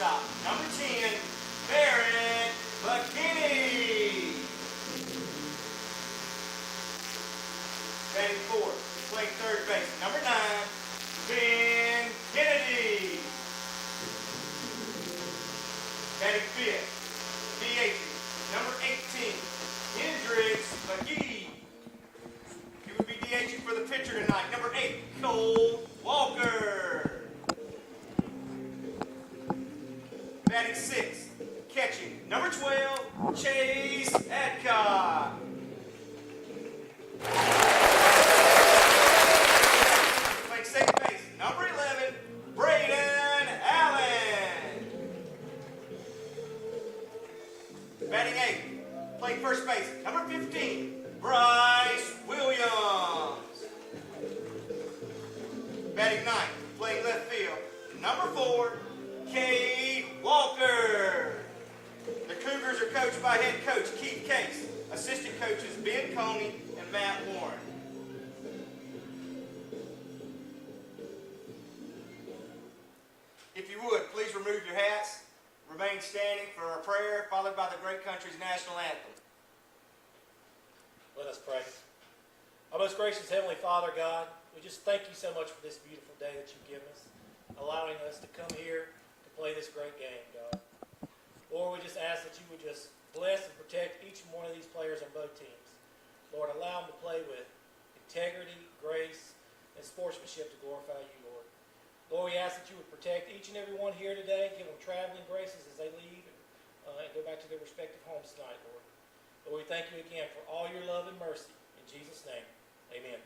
shortstop. Number 10, Barrett McKinney. Batting fourth, playing third base. Number 9, Ben Kennedy. Batting fifth, DH. Number 18, Hendricks McGee. He would be DHing for the pitcher tonight. Number 8, Cole Walker. Batting sixth, catching. Number 12, Chase Adcock. Playing second base. Number 11, Braden Allen. Batting eighth, playing first base. Number 15, Bryce Williams. Batting ninth, playing left field. Number 4, Cade Walker. The Cougars are coached by head coach Keith Case. Assistant coaches Ben Coney and Matt Warren. If you would, please remove your hats. Remain standing for our prayer, followed by the great country's national anthem. Let us pray. Our most gracious Heavenly Father, God, we just thank you so much for this beautiful day that you've given us, allowing us to come here to play this great game, God. Lord, we just ask that you would just bless and protect each one of these players on both teams. Lord, allow them to play with integrity, grace, and sportsmanship to glorify you, Lord. Lord, we ask that you would protect each and every one here today, give them traveling graces as they leave and go back to their respective homes tonight, Lord. Lord, we thank you again for all your love and mercy. In Jesus' name, amen.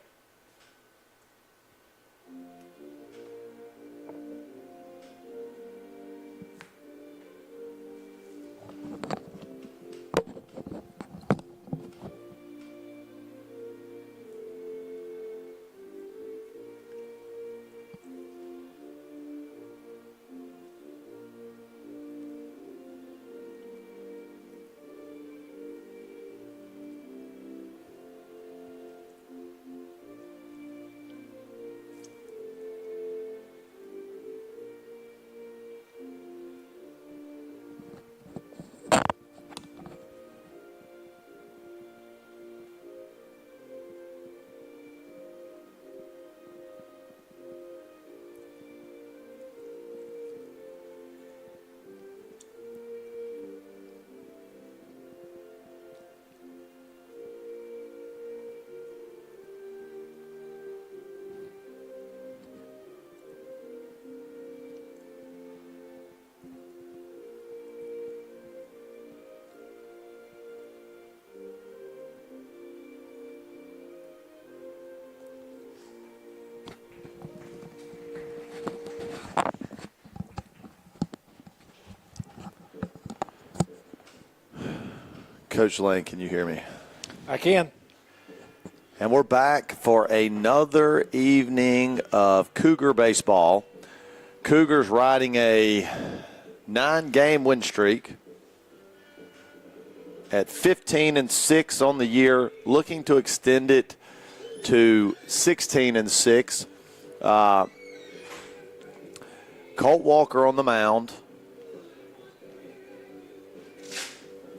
Coach Lane, can you hear me? I can. And we're back for another evening of Cougar baseball. Cougars riding a 9-game win streak at 15-6 on the year, looking to extend it to 16-6. Colt Walker on the mound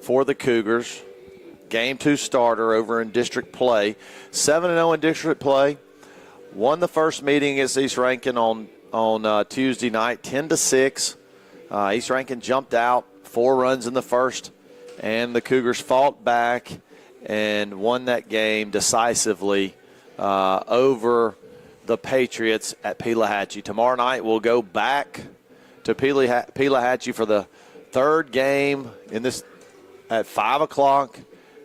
for the Cougars. Game 2 starter over in district play. 7-0 in district play. Won the first meeting against East Rankin on Tuesday night, 10-6. East Rankin jumped out, 4 runs in the first, and the Cougars fought back and won that game decisively over the Patriots at Pelahatchie. Tomorrow night we'll go back to Pelahatchie for the third game in this at 5 o'clock.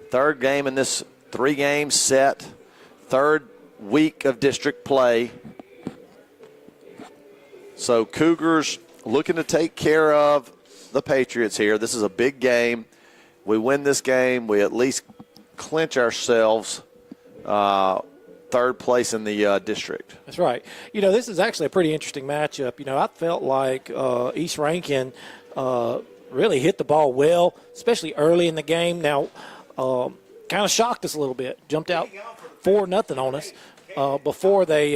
Third game in this 3-game set. Third week of district play. So Cougars looking to take care of the Patriots here. This is a big game. We win this game, we at least clinch ourselves third place in the district. That's right. You know, this is actually a pretty interesting matchup. You know, I felt like East Rankin really hit the ball well, especially early in the game. Now, kind of shocked us a little bit. Jumped out 4-0 on us before they,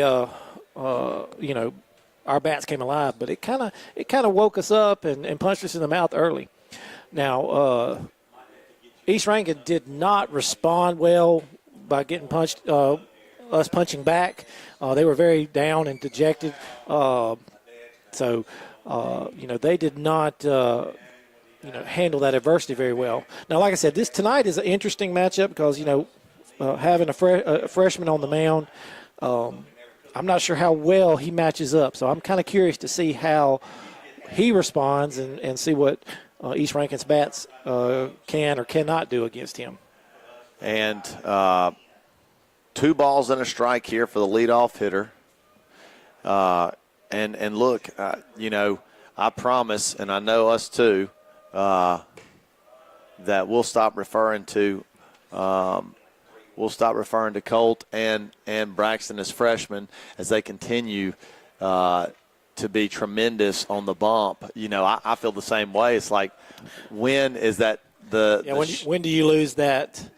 our bats came alive, but it kind of woke us up and punched us in the mouth early. Now, East Rankin did not respond well by getting punched, us punching back. They were very down and dejected. So, they did not, handle that adversity very well. Now, like I said, tonight is an interesting matchup because, having a freshman on the mound, I'm not sure how well he matches up. So I'm kind of curious to see how he responds and see what East Rankin's bats can or cannot do against him. And 2 balls and a strike here for the leadoff hitter. And look, I promise, and I know us too, that we'll stop referring to Colt and Braxton as freshmen as they continue to be tremendous on the bump. I feel the same way. It's like, when is that when do you lose that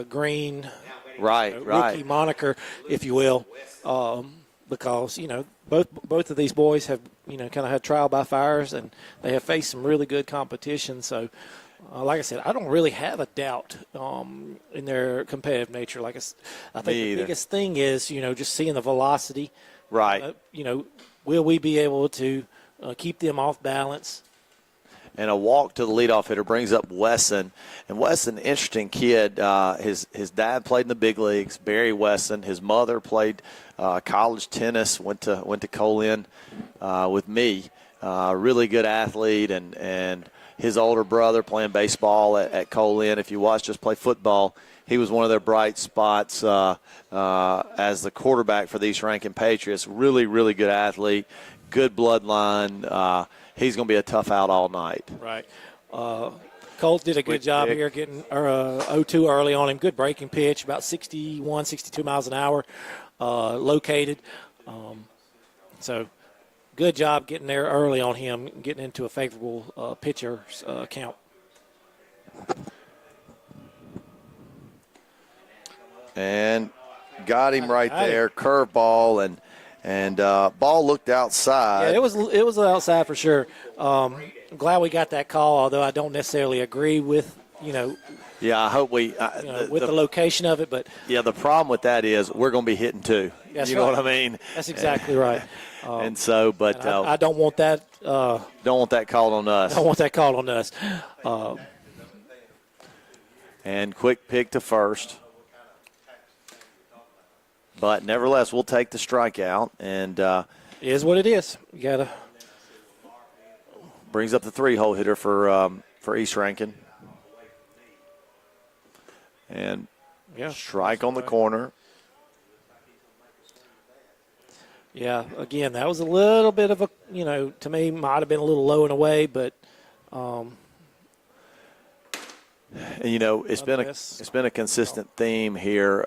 green rookie moniker, if you will? Because both of these boys have kind of had trial by fires, and they have faced some really good competition. So, like I said, I don't really have a doubt in their competitive nature. I think the biggest thing is just seeing the velocity. Right. Will we be able to keep them off balance? And a walk to the leadoff hitter brings up Wesson. And Wesson, interesting kid. His dad played in the big leagues, Barry Wesson. His mother played college tennis, went to Colin with me. Really good athlete, and his older brother playing baseball at Colin. If you watched us play football, he was one of their bright spots as the quarterback for the East Rankin Patriots. Really, really good athlete, good bloodline. He's going to be a tough out all night. Right. Colt did a good job here getting 0-2 early on him. Good breaking pitch, about 61, 62 miles an hour, located. So good job getting there early on him, getting into a favorable pitcher's count. And got him right there, curveball, and ball looked outside. Yeah, it was outside for sure. I'm glad we got that call, although I don't necessarily agree with, Yeah, I hope we with the location of it, but yeah, the problem with that is we're going to be hitting 2. You know what I mean? That's exactly right. And so, but and I don't want that. Don't want that called on us. I don't want that called on us. And quick pick to first. But nevertheless, we'll take the strikeout, and it is what it is. You gotta brings up the 3-hole hitter for East Rankin, and strike on the corner. Yeah, again, that was a little bit of a to me might have been a little low and away, but and it's been a consistent theme here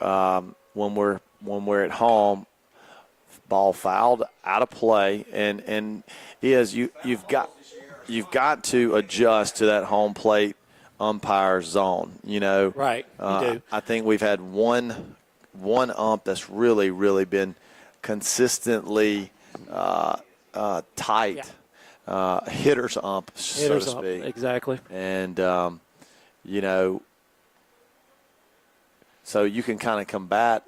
when we're at home. Ball fouled out of play, and you've got to adjust to that home plate umpire zone. Right. You do. I think we've had one ump that's really been consistently tight. Yeah. Hitter's ump, so to speak. Exactly. And so you can kind of combat,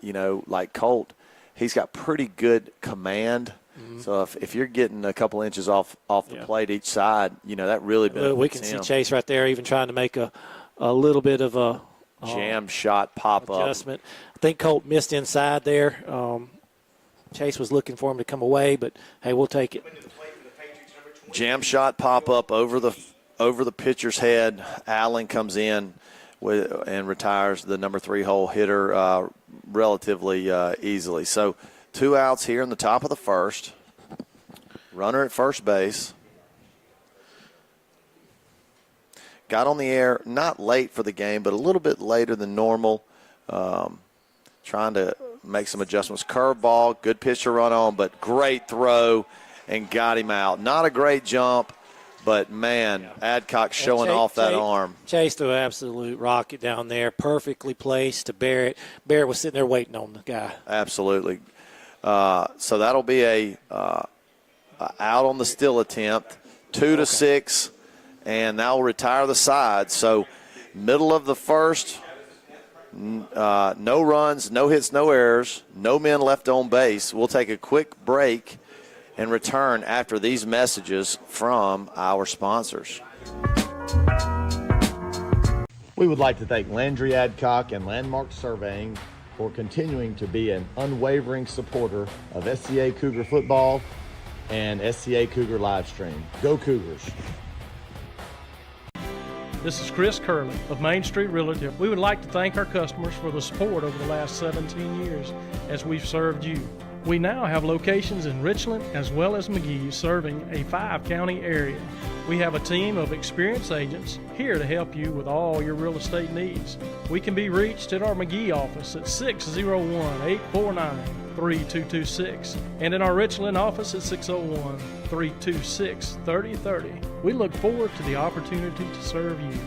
like Colt, he's got pretty good command. Mm-hmm. So if you're getting a couple inches off the plate each side, that really benefits we can him. see Chase right there even trying to make a little bit of a jam shot pop adjustment. I think Colt missed inside there. Chase was looking for him to come away, but hey, we'll take it. Jam shot pop up over the pitcher's head. Allen comes in and retires the number 3-hole hitter relatively easily. So 2 outs here in the top of the first. Runner at first base. Got on the air not late for the game, but a little bit later than normal. Trying to make some adjustments. Curveball, good pitch to run on, but great throw and got him out. Not a great jump, but, man, Adcock showing off that arm. Chase threw an absolute rocket down there, perfectly placed to Barrett. Barrett was sitting there waiting on the guy. Absolutely. So that'll be a out on the steal attempt, 2-6, and that'll retire the side. So middle of the first, no runs, no hits, no errors, no men left on base. We'll take a quick break and return after these messages from our sponsors. We would like to thank Landry Adcock and Landmark Surveying for continuing to be an unwavering supporter of SCA Cougar football and SCA Cougar live stream. Go Cougars! This is Chris Curley of Main Street Realty. We would like to thank our customers for the support over the last 17 years as we've served you. We now have locations in Richland as well as McGee, serving a 5-county area. We have a team of experienced agents here to help you with all your real estate needs. We can be reached at our McGee office at 601-849-3226 and in our Richland office at 601-326-3030. We look forward to the opportunity to serve you.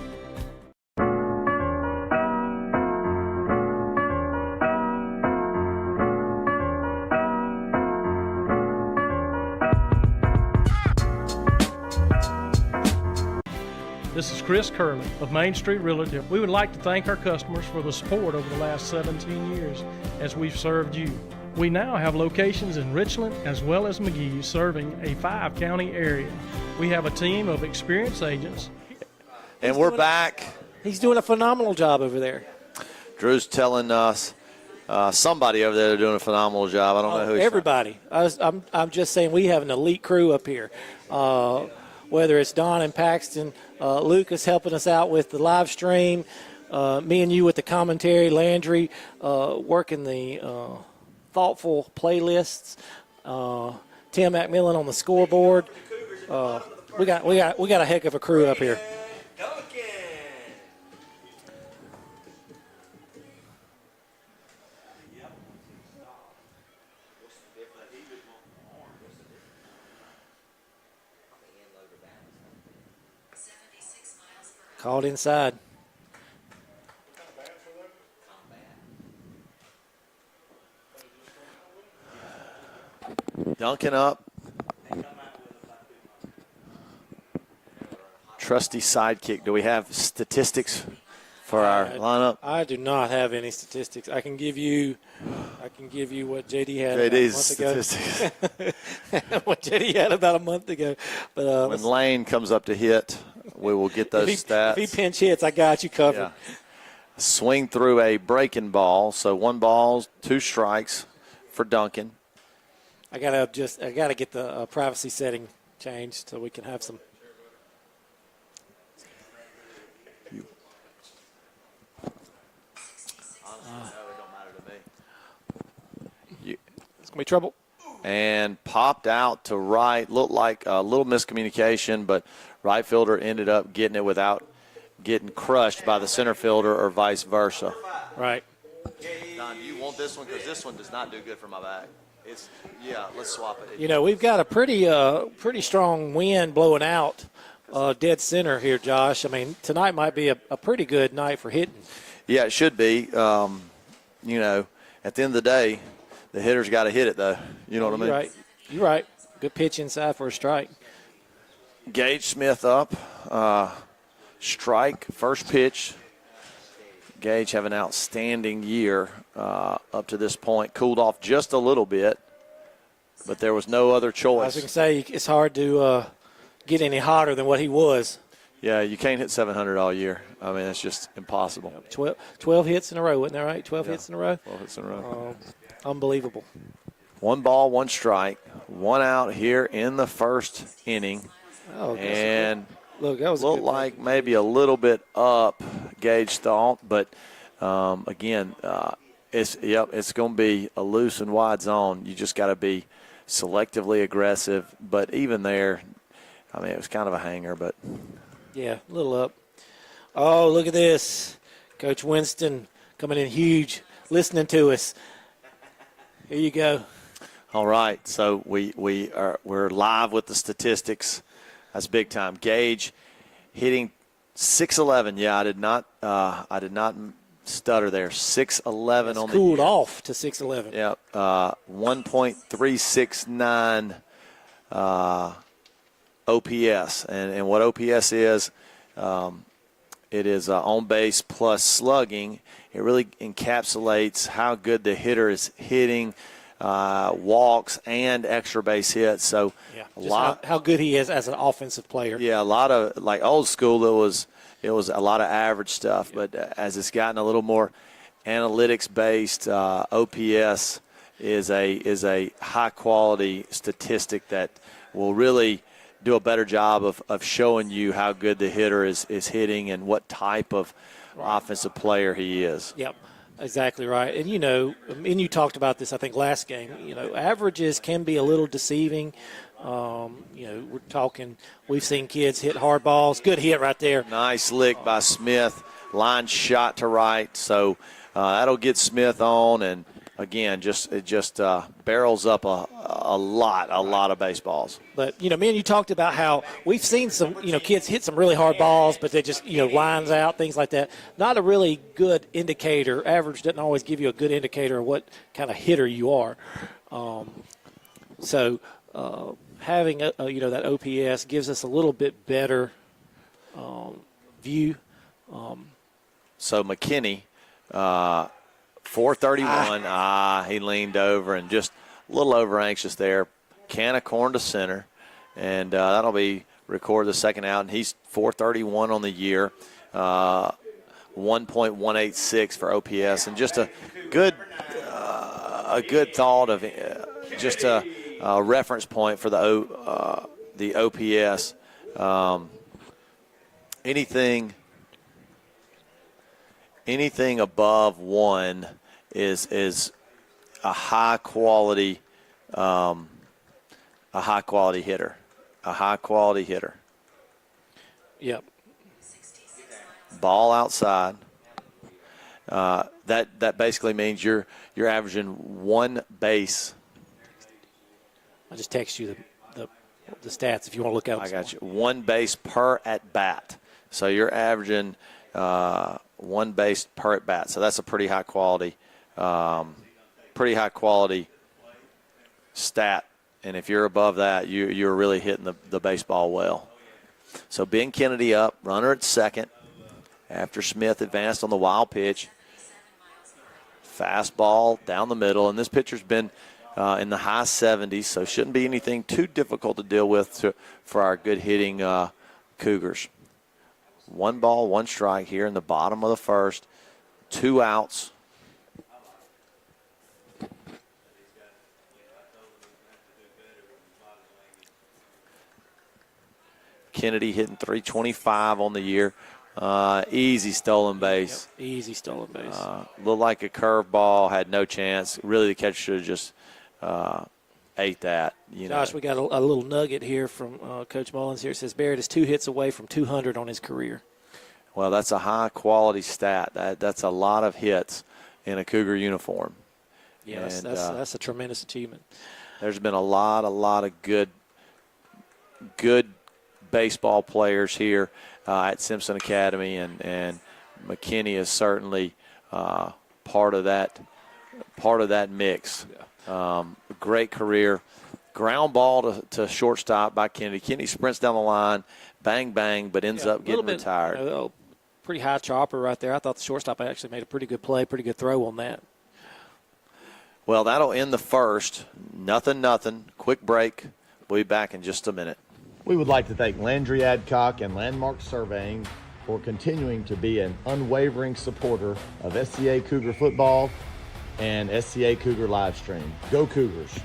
This is Chris Curley of Main Street Realty. We would like to thank our customers for the support over the last 17 years as we've served you. We now have locations in Richland as well as McGee, serving a 5-county area. We have a team of experienced agents. And we're back. He's doing a phenomenal job over there. Drew's telling us somebody over there doing a phenomenal job. I don't know who. Everybody. I'm just saying we have an elite crew up here. Whether it's Don and Paxton, Lucas helping us out with the live stream, me and you with the commentary, Landry working the thoughtful playlists, Tim McMillan on the scoreboard. We got a heck of a crew up here. Called inside. Duncan up. Trusty sidekick. Do we have statistics for our lineup? I do not have any statistics. I can give you what JD had JD's about a month statistics. ago. What JD had about a month ago. But when Lane comes up to hit, we will get those stats. If he pinch hits, I got you covered. Yeah. Swing through a breaking ball. So 1 ball, 2 strikes for Duncan. I gotta get the privacy setting changed so we can have some. It's gonna be trouble. And popped out to right. Looked like a little miscommunication, but right fielder ended up getting it without getting crushed by the center fielder or vice versa. Right. Don, do you want this one? Because this one does not do good for my back. Let's swap it. You know, we've got a pretty strong wind blowing out dead center here, Josh. I mean, tonight might be a pretty good night for hitting. Yeah, it should be. You know, at the end of the day, the hitter's got to hit it, though. You know what I mean? You're right. Good pitch inside for a strike. Gage Smith up. Strike, first pitch. Gage have an outstanding year up to this point. Cooled off just a little bit, but there was no other choice. I was going to say, it's hard to get any hotter than what he was. Yeah, you can't hit 700 all year. I mean, it's just impossible. 12 hits in a row, wasn't that right? 12 hits in a row? 12 hits in a row. Unbelievable. 1 ball, 1 strike, 1 out here in the first inning. Oh, and look, that was looked like maybe a little bit up, Gage thought, but again, it's going to be a loose and wide zone. You just got to be selectively aggressive. But even there, I mean, it was kind of a hanger, but yeah, a little up. Oh, look at this, Coach Winston coming in huge, listening to us. Here you go. All right, so we're live with the statistics. That's big time. Gage hitting .611. Yeah, I did not stutter there. 6'11" on the cooled year. off to 6'11". Yep. 1.369 OPS. And what OPS is, it is on base plus slugging. It really encapsulates how good the hitter is hitting, walks, and extra base hits. So how good he is as an offensive player. Yeah, a lot of, like old school, it was a lot of average stuff. But as it's gotten a little more analytics-based, OPS is a high-quality statistic that will really do a better job of showing you how good the hitter is hitting and what type of offensive player he is. Yep, exactly right. And, you talked about this, I think, last game. Averages can be a little deceiving. We've seen kids hit hard balls. Good hit right there. Nice lick by Smith. Line shot to right. So that'll get Smith on. And, again, it just barrels up a lot of baseballs. But, me and you talked about how we've seen some, kids hit some really hard balls, but they just, lines out, things like that. Not a really good indicator. Average doesn't always give you a good indicator of what kind of hitter you are. Having, that OPS gives us a little bit better view. So McKinney, 431. He leaned over and just a little over anxious there. Can of corn to center, and that'll be recorded the second out. And he's 431 on the year, 1.186 for OPS, and just a good thought of just a reference point for the OPS. Anything above 1 is a high quality hitter. A high quality hitter. Yep. Ball outside. That basically means you're averaging one base. I just text you the stats if you want to look at them. I got you. One base per at bat. So you're averaging one base per at bat. So that's a pretty high quality stat. And if you're above that, you're really hitting the baseball well. So Ben Kennedy up, runner at second. After Smith advanced on the wild pitch. Fastball down the middle. And this pitcher's been in the high 70s, so shouldn't be anything too difficult to deal with for our good hitting Cougars. 1 ball, 1 strike here in the bottom of the first. 2 outs. Kennedy hitting .325 on the year. Easy stolen base. Yep, easy stolen base. Looked like a curveball, had no chance. Really, the catcher should have just ate that. Josh, we got a little nugget here from Coach Mullins here. It says Barrett is 2 hits away from 200 on his career. Well, that's a high-quality stat. That's a lot of hits in a Cougar uniform. Yes, and, that's a tremendous achievement. There's been a lot of good baseball players here at Simpson Academy, and McKinney is certainly part of that mix. Great career. Ground ball to shortstop by Kennedy. Kennedy sprints down the line, bang, bang, but ends up getting retired. Pretty high chopper right there. I thought the shortstop actually made a pretty good play, pretty good throw on that. Well, that'll end the first. Nothing. Quick break. We'll be back in just a minute. We would like to thank Landry Adcock and Landmark Surveying for continuing to be an unwavering supporter of SCA Cougar football and SCA Cougar Livestream. Go Cougars!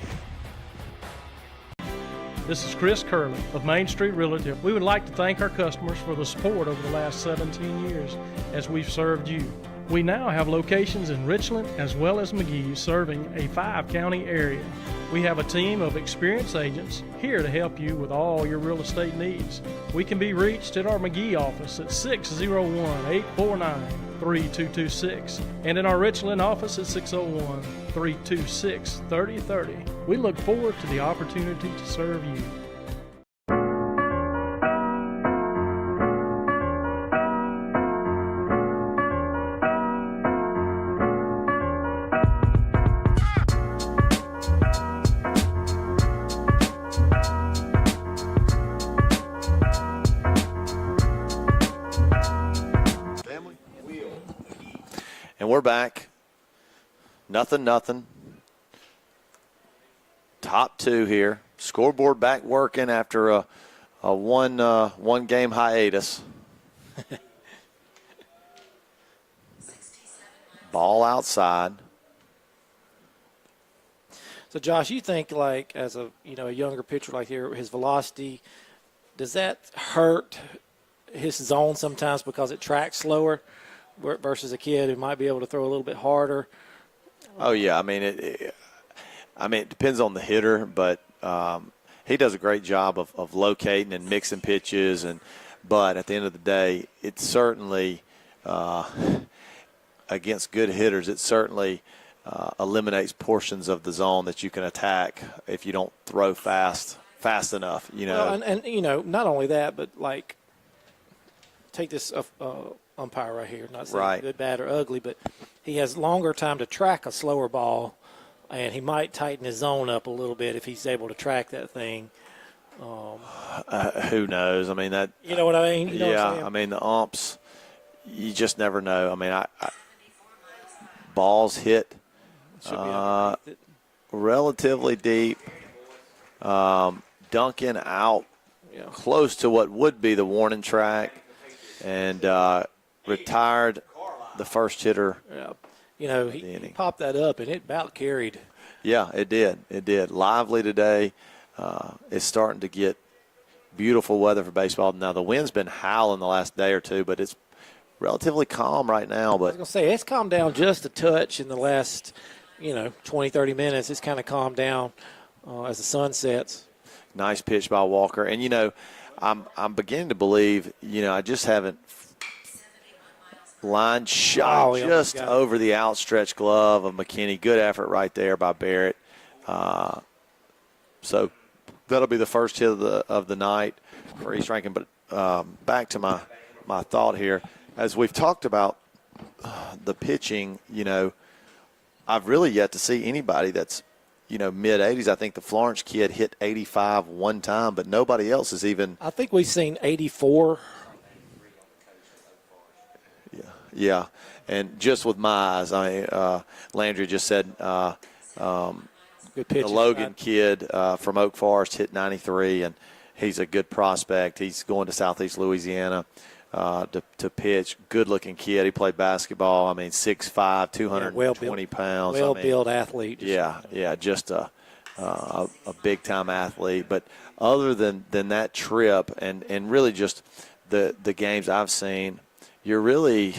This is Chris Curley of Main Street Realty. We would like to thank our customers for the support over the last 17 years as we've served you. We now have locations in Richland as well as McGee, serving a 5-county area. We have a team of experienced agents here to help you with all your real estate needs. We can be reached at our McGee office at 601-849-3226 and in our Richland office at 601-326-3030. We look forward to the opportunity to serve you. And we're back. Nothing. Top 2 here. Scoreboard back working after a one game hiatus. Ball outside. So, Josh, you think like as a younger pitcher like here, his velocity, does that hurt his zone sometimes because it tracks slower versus a kid who might be able to throw a little bit harder? Oh yeah, I mean it depends on the hitter, but he does a great job of locating and mixing pitches, but at the end of the day, it certainly against good hitters, it certainly eliminates portions of the zone that you can attack if you don't throw fast enough. Well, and not only that, but like take this umpire right here, not saying good, bad, or ugly, but he has longer time to track a slower ball, and he might tighten his zone up a little bit if he's able to track that thing. Who knows? I mean, that. You know what I mean? You know what I'm saying? I mean, the umps, you just never know. I mean, balls hit relatively deep. Duncan out close to what would be the warning track, and retired the first hitter. Yeah. He popped that up, and it about carried. Yeah, it did. It did. Lively today. It's starting to get beautiful weather for baseball. Now, the wind's been howling the last day or two, but it's relatively calm right now. I was But going to say, it's calmed down just a touch in the last, 20, 30 minutes. It's kind of calmed down as the sun sets. Nice pitch by Walker. And, I'm beginning to believe, I just haven't line shot just over the outstretched glove of McKinney. Good effort right there by Barrett. So that'll be the first hit of the night for East Rankin. But back to my thought here. As we've talked about the pitching, I've really yet to see anybody that's, mid-80s. I think the Florence kid hit 85 one time, but nobody else is even. I think we've seen 84. Yeah, and just with my eyes, Landry just said good pitch. The Logan kid from Oak Forest hit 93, and he's a good prospect. He's going to Southeast Louisiana to pitch. Good-looking kid. He played basketball. 6'5", 220 pounds. Well-built athlete. Yeah, just a big-time athlete. But other than that trip and really just the games I've seen, you're really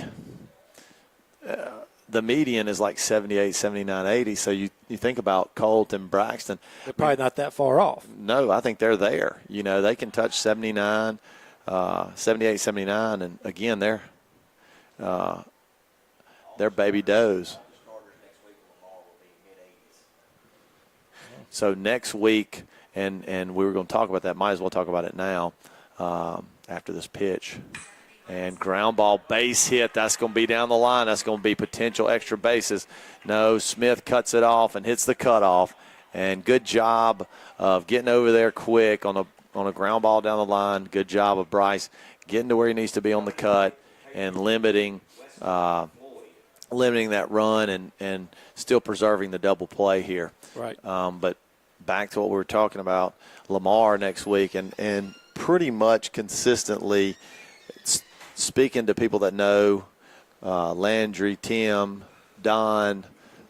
the median is like 78, 79, 80. So you think about Colt and Braxton. They're probably not that far off. No, I think they're there. They can touch 79, 78, 79. And, again, they're baby does. So next week, and we were going to talk about that. Might as well talk about it now after this pitch. And ground ball base hit. That's going to be down the line. That's going to be potential extra bases. No, Smith cuts it off and hits the cutoff. And good job of getting over there quick on a ground ball down the line. Good job of Bryce getting to where he needs to be on the cut and limiting that run and still preserving the double play here. Right. But back to what we were talking about, Lamar next week, and pretty much consistently speaking to people that know Landry, Tim, Don,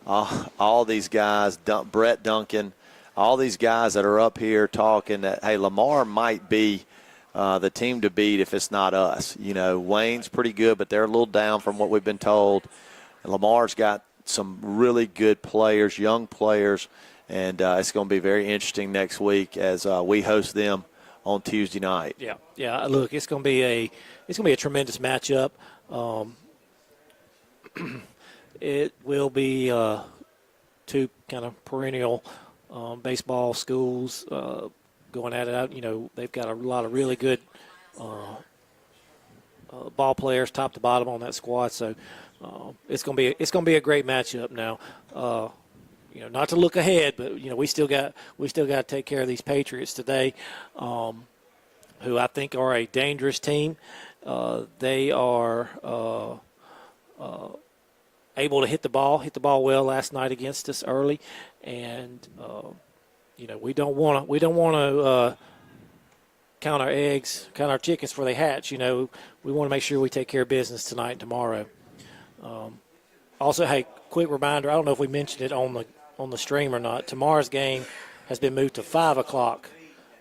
all these guys, Brett Duncan, all these guys that are up here talking that, hey, Lamar might be the team to beat if it's not us. Wayne's pretty good, but they're a little down from what we've been told. And Lamar's got some really good players, young players, and it's going to be very interesting next week as we host them on Tuesday night. Yeah. Look, it's going to be a tremendous matchup. It will be two kind of perennial baseball schools going at it out. They've got a lot of really good ball players, top to bottom, on that squad. So it's going to be a great matchup. Now, not to look ahead, but we still got to take care of these Patriots today, who I think are a dangerous team. They are able to hit the ball well last night against us early, and we don't want to count our eggs, count our chickens before they hatch. We want to make sure we take care of business tonight and tomorrow. Also, hey, quick reminder, I don't know if we mentioned it on the stream or not. Tomorrow's game has been moved to 5 o'clock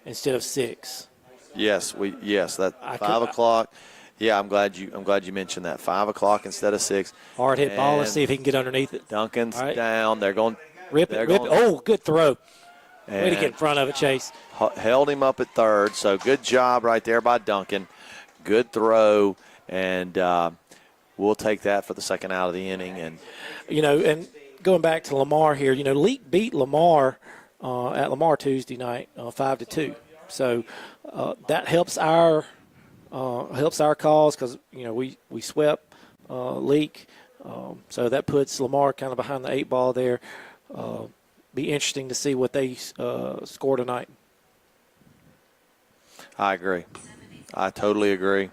instead of 6. Yes, that 5 o'clock. Yeah, I'm glad you mentioned that. 5 o'clock instead of 6. Hard hit ball. Let's see if he can get underneath it. Duncan's down. They're going rip it. Oh, good throw. Way to get in front of it, Chase. Held him up at third. So good job right there by Duncan. Good throw, and we'll take that for the second out of the inning. And and going back to Lamar here, Leak beat Lamar at Lamar Tuesday night 5-2. So that helps our cause because we swept Leak, so that puts Lamar kind of behind the 8 ball there. Be interesting to see what they score tonight. I agree. I totally agree.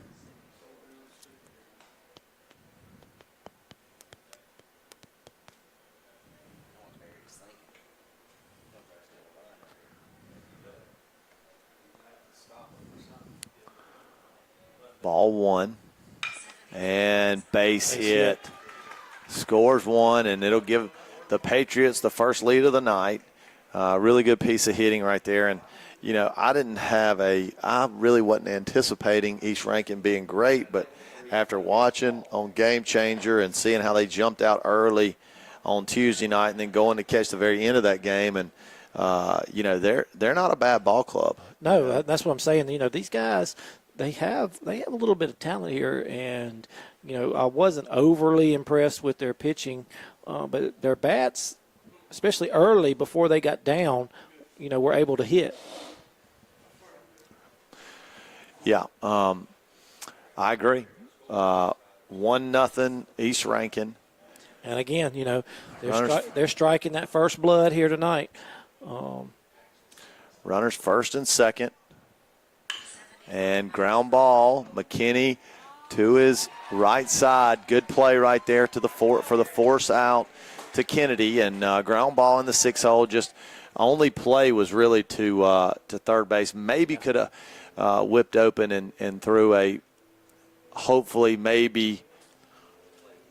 Ball 1 and base hit. Scores 1, and it'll give the Patriots the first lead of the night. Really good piece of hitting right there. And, I really wasn't anticipating East Rankin being great, but after watching on Game Changer and seeing how they jumped out early on Tuesday night and then going to catch the very end of that game, and, they're not a bad ball club. No, that's what I'm saying. These guys – They have a little bit of talent here, and I wasn't overly impressed with their pitching, but their bats, especially early before they got down, were able to hit. Yeah, I agree. 1-0 East Rankin. And again, they're striking that first blood here tonight. Runners first and second. And ground ball, McKinney to his right side. Good play right there for the force out to Kennedy. And ground ball in the 6 hole. Just only play was really to third base. Maybe could have whipped open and threw a hopefully maybe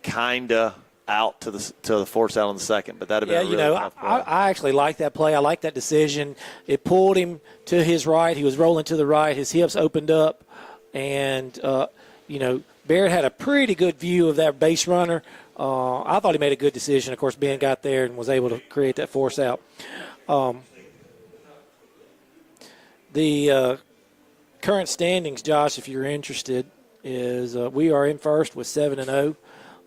kind of out to the force out on the second, but that'd have been a really tough play. I actually like that play. I like that decision. It pulled him to his right. He was rolling to the right. His hips opened up, and Barrett had a pretty good view of that base runner. I thought he made a good decision. Of course, Ben got there and was able to create that force out. The current standings, Josh, if you're interested, is we are in first with 7-0.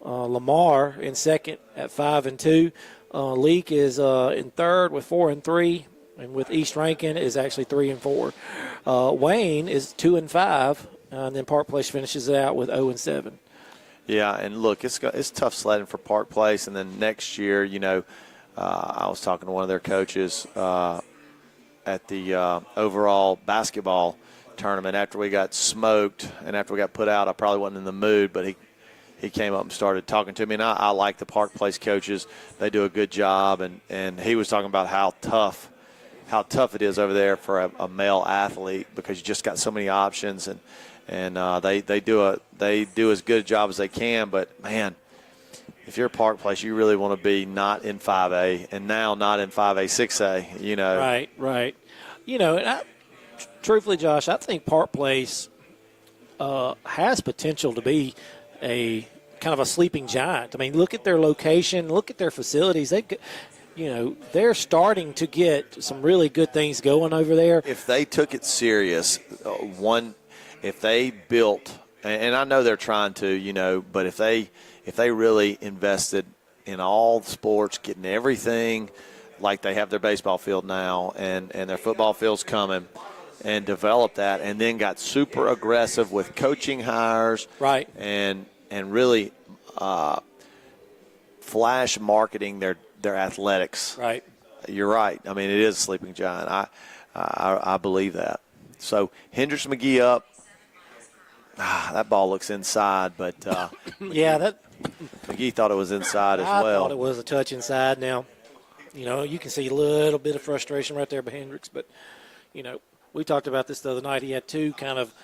Lamar in second at 5-2. Leak is in third with 4-3, and with East Rankin is actually 3-4. Wayne is 2-5, and then Park Place finishes it out with 0-7. Yeah, and look, it's tough sledding for Park Place, and then next year, I was talking to one of their coaches at the overall basketball tournament after we got smoked and after we got put out. I probably wasn't in the mood, but he came up and started talking to me, and I like the Park Place coaches. They do a good job, and he was talking about how tough it is over there for a male athlete because you just got so many options, and they do as good a job as they can. But man, if you're Park Place, you really want to be not in 5A and now not in 5A, 6A. Right. And truthfully, Josh, I think Park Place has potential to be a kind of a sleeping giant. I mean, look at their location, look at their facilities. They're starting to get some really good things going over there. If they took it serious, if they built, and I know they're trying to, but if they really invested in all sports, getting everything like they have their baseball field now and their football field's coming, and developed that, and then got super aggressive with coaching hires, right? And really flash marketing their athletics. Right. You're right. I mean, it is a sleeping giant. I believe that. So Hendricks McGee up. That ball looks inside, but yeah, McGee thought it was inside as I well. thought it was a touch inside. Now, you can see a little bit of frustration right there by Hendricks, but, we talked about this the other night. He had two kind of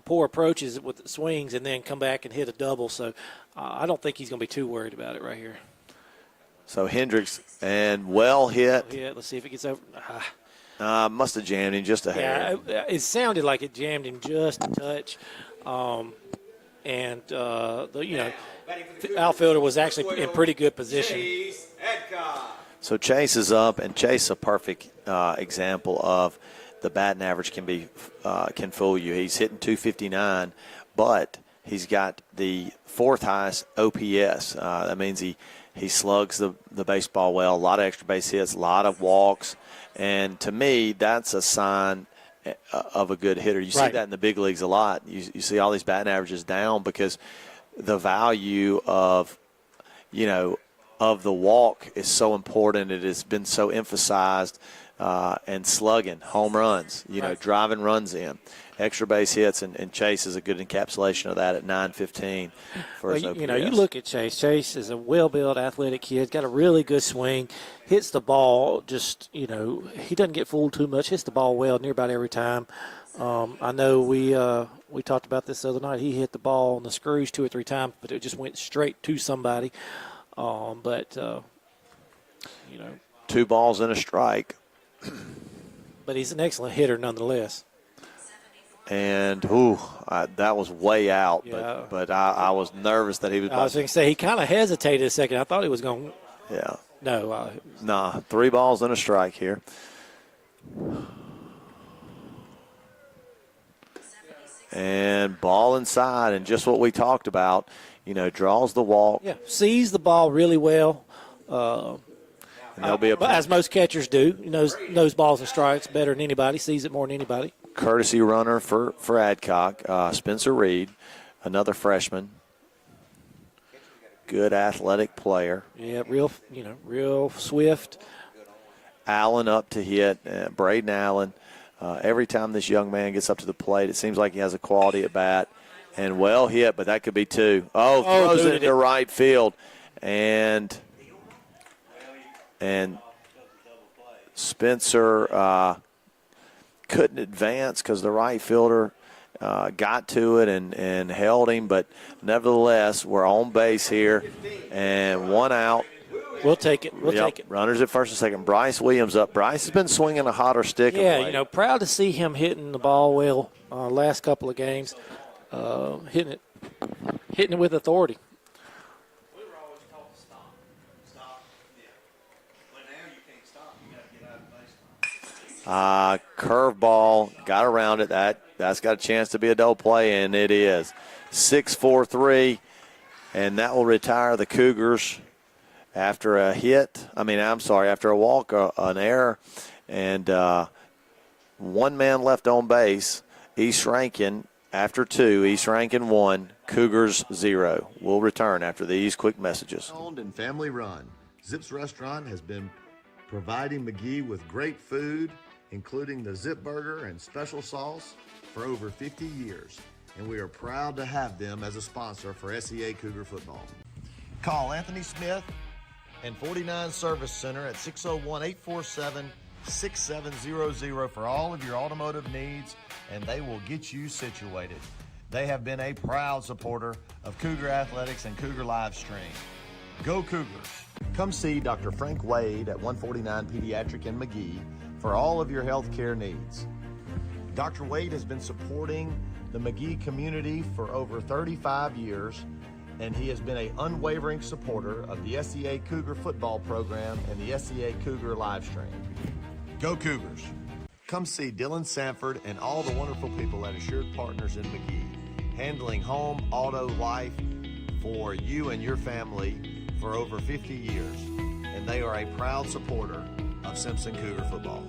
poor approaches with the swings and then come back and hit a double. So I don't think he's going to be too worried about it right here. So Hendricks, and well hit. Yeah, let's see if it gets over. Must have jammed him just a hair. Yeah, it sounded like it jammed him just a touch. The outfielder was actually in pretty good position. Chase Adcock. So Chase is up, and Chase is a perfect example of the batting average can fool you. He's hitting 259, but he's got the fourth highest OPS. That means he slugs the baseball well, a lot of extra base hits, a lot of walks. And to me, that's a sign of a good hitter. You see that in the big leagues a lot. You see all these batting averages down because the value of the walk is so important. It has been so emphasized. And slugging, home runs, driving runs in, extra base hits, and Chase is a good encapsulation of that at 9.15 for his OPS. You look at Chase. Chase is a well-built, athletic kid, got a really good swing, hits the ball just, he doesn't get fooled too much, hits the ball well near about every time. I know we talked about this the other night. He hit the ball on the screws 2 or 3 times, but it just went straight to somebody. 2 balls and a strike. But he's an excellent hitter nonetheless. And, that was way out. Yeah. But I was nervous that he was. I was going to say, he kind of hesitated a second. I thought he was going. Yeah. No. Nah, 3 balls and a strike here. And ball inside, and just what we talked about, draws the walk. Yeah, sees the ball really well. And there'll be as most catchers do, knows balls and strikes better than anybody, sees it more than anybody. Courtesy runner for Adcock, Spencer Reed, another freshman. Good athletic player. Yeah, real swift. Allen up to hit, Braden Allen. Every time this young man gets up to the plate, it seems like he has a quality at bat. And well hit, but that could be 2. Throws it into right field. And Spencer couldn't advance because the right fielder got to it and held him. But nevertheless, we're on base here, and 1 out. We'll take it. We'll take it. Runners at first and second. Bryce Williams up. Bryce has been swinging a hotter stick. Yeah, proud to see him hitting the ball well last couple of games, hitting it with authority. Curveball, got around it. That's got a chance to be a double play, and it is. 6-4-3, and that will retire the Cougars after a after a walk, an error, and 1 man left on base. East Rankin after 2, East Rankin 1, Cougars 0. We'll return after these quick messages. Owned and family run, Zip's Restaurant has been providing McGee with great food, including the Zip Burger and special sauce, for over 50 years. And we are proud to have them as a sponsor for SEA Cougar football. Call Anthony Smith and 49 Service Center at 601-847-6700 for all of your automotive needs, and they will get you situated. They have been a proud supporter of Cougar Athletics and Cougar Live Stream. Go Cougars! Come see Dr. Frank Wade at 149 Pediatric in McGee for all of your health care needs. Dr. Wade has been supporting the McGee community for over 35 years, and he has been an unwavering supporter of the SEA Cougar football program and the SEA Cougar live stream. Go Cougars! Come see Dylan Sanford and all the wonderful people at Assured Partners in McGee, handling home, auto, life for you and your family for over 50 years, and they are a proud supporter of Simpson Cougar football.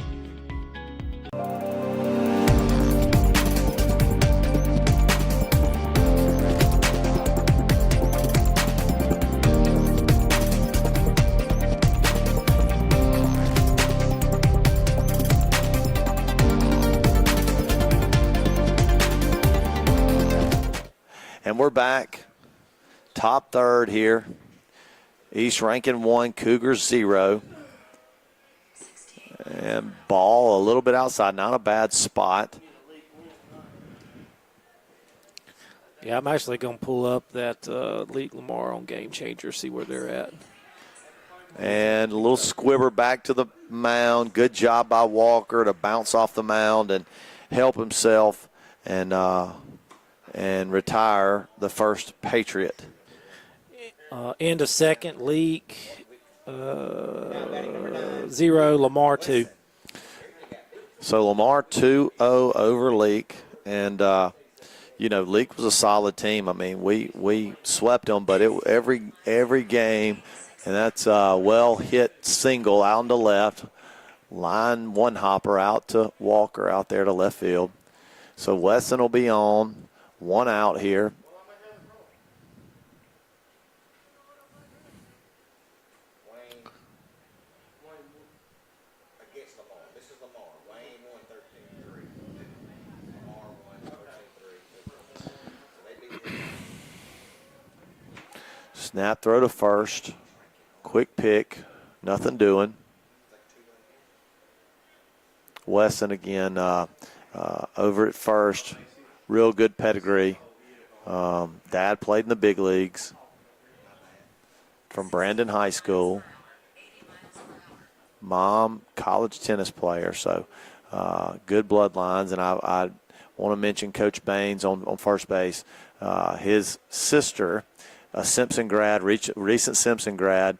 And we're back. top third here. East Rankin 1, Cougars 0. And ball a little bit outside, not a bad spot. Yeah, I'm actually going to pull up that League Lamar on Game Changer, see where they're at. And a little squibber back to the mound. Good job by Walker to bounce off the mound and help himself and retire the first Patriot. End of second, Leak 0, Lamar 2. So Lamar 2-0 over Leak. And, Leak was a solid team. I mean, we swept them, but every game, and that's a well-hit single out on the left. Line one hopper out to Walker out there to left field. So Weston will be on. One out here. Snap throw to first. Quick pick. Nothing doing. Weston again over at first. Real good pedigree. Dad played in the big leagues from Brandon High School. Mom, college tennis player. So good bloodlines. And I want to mention Coach Baines on first base. His sister, a Simpson grad, recent Simpson grad,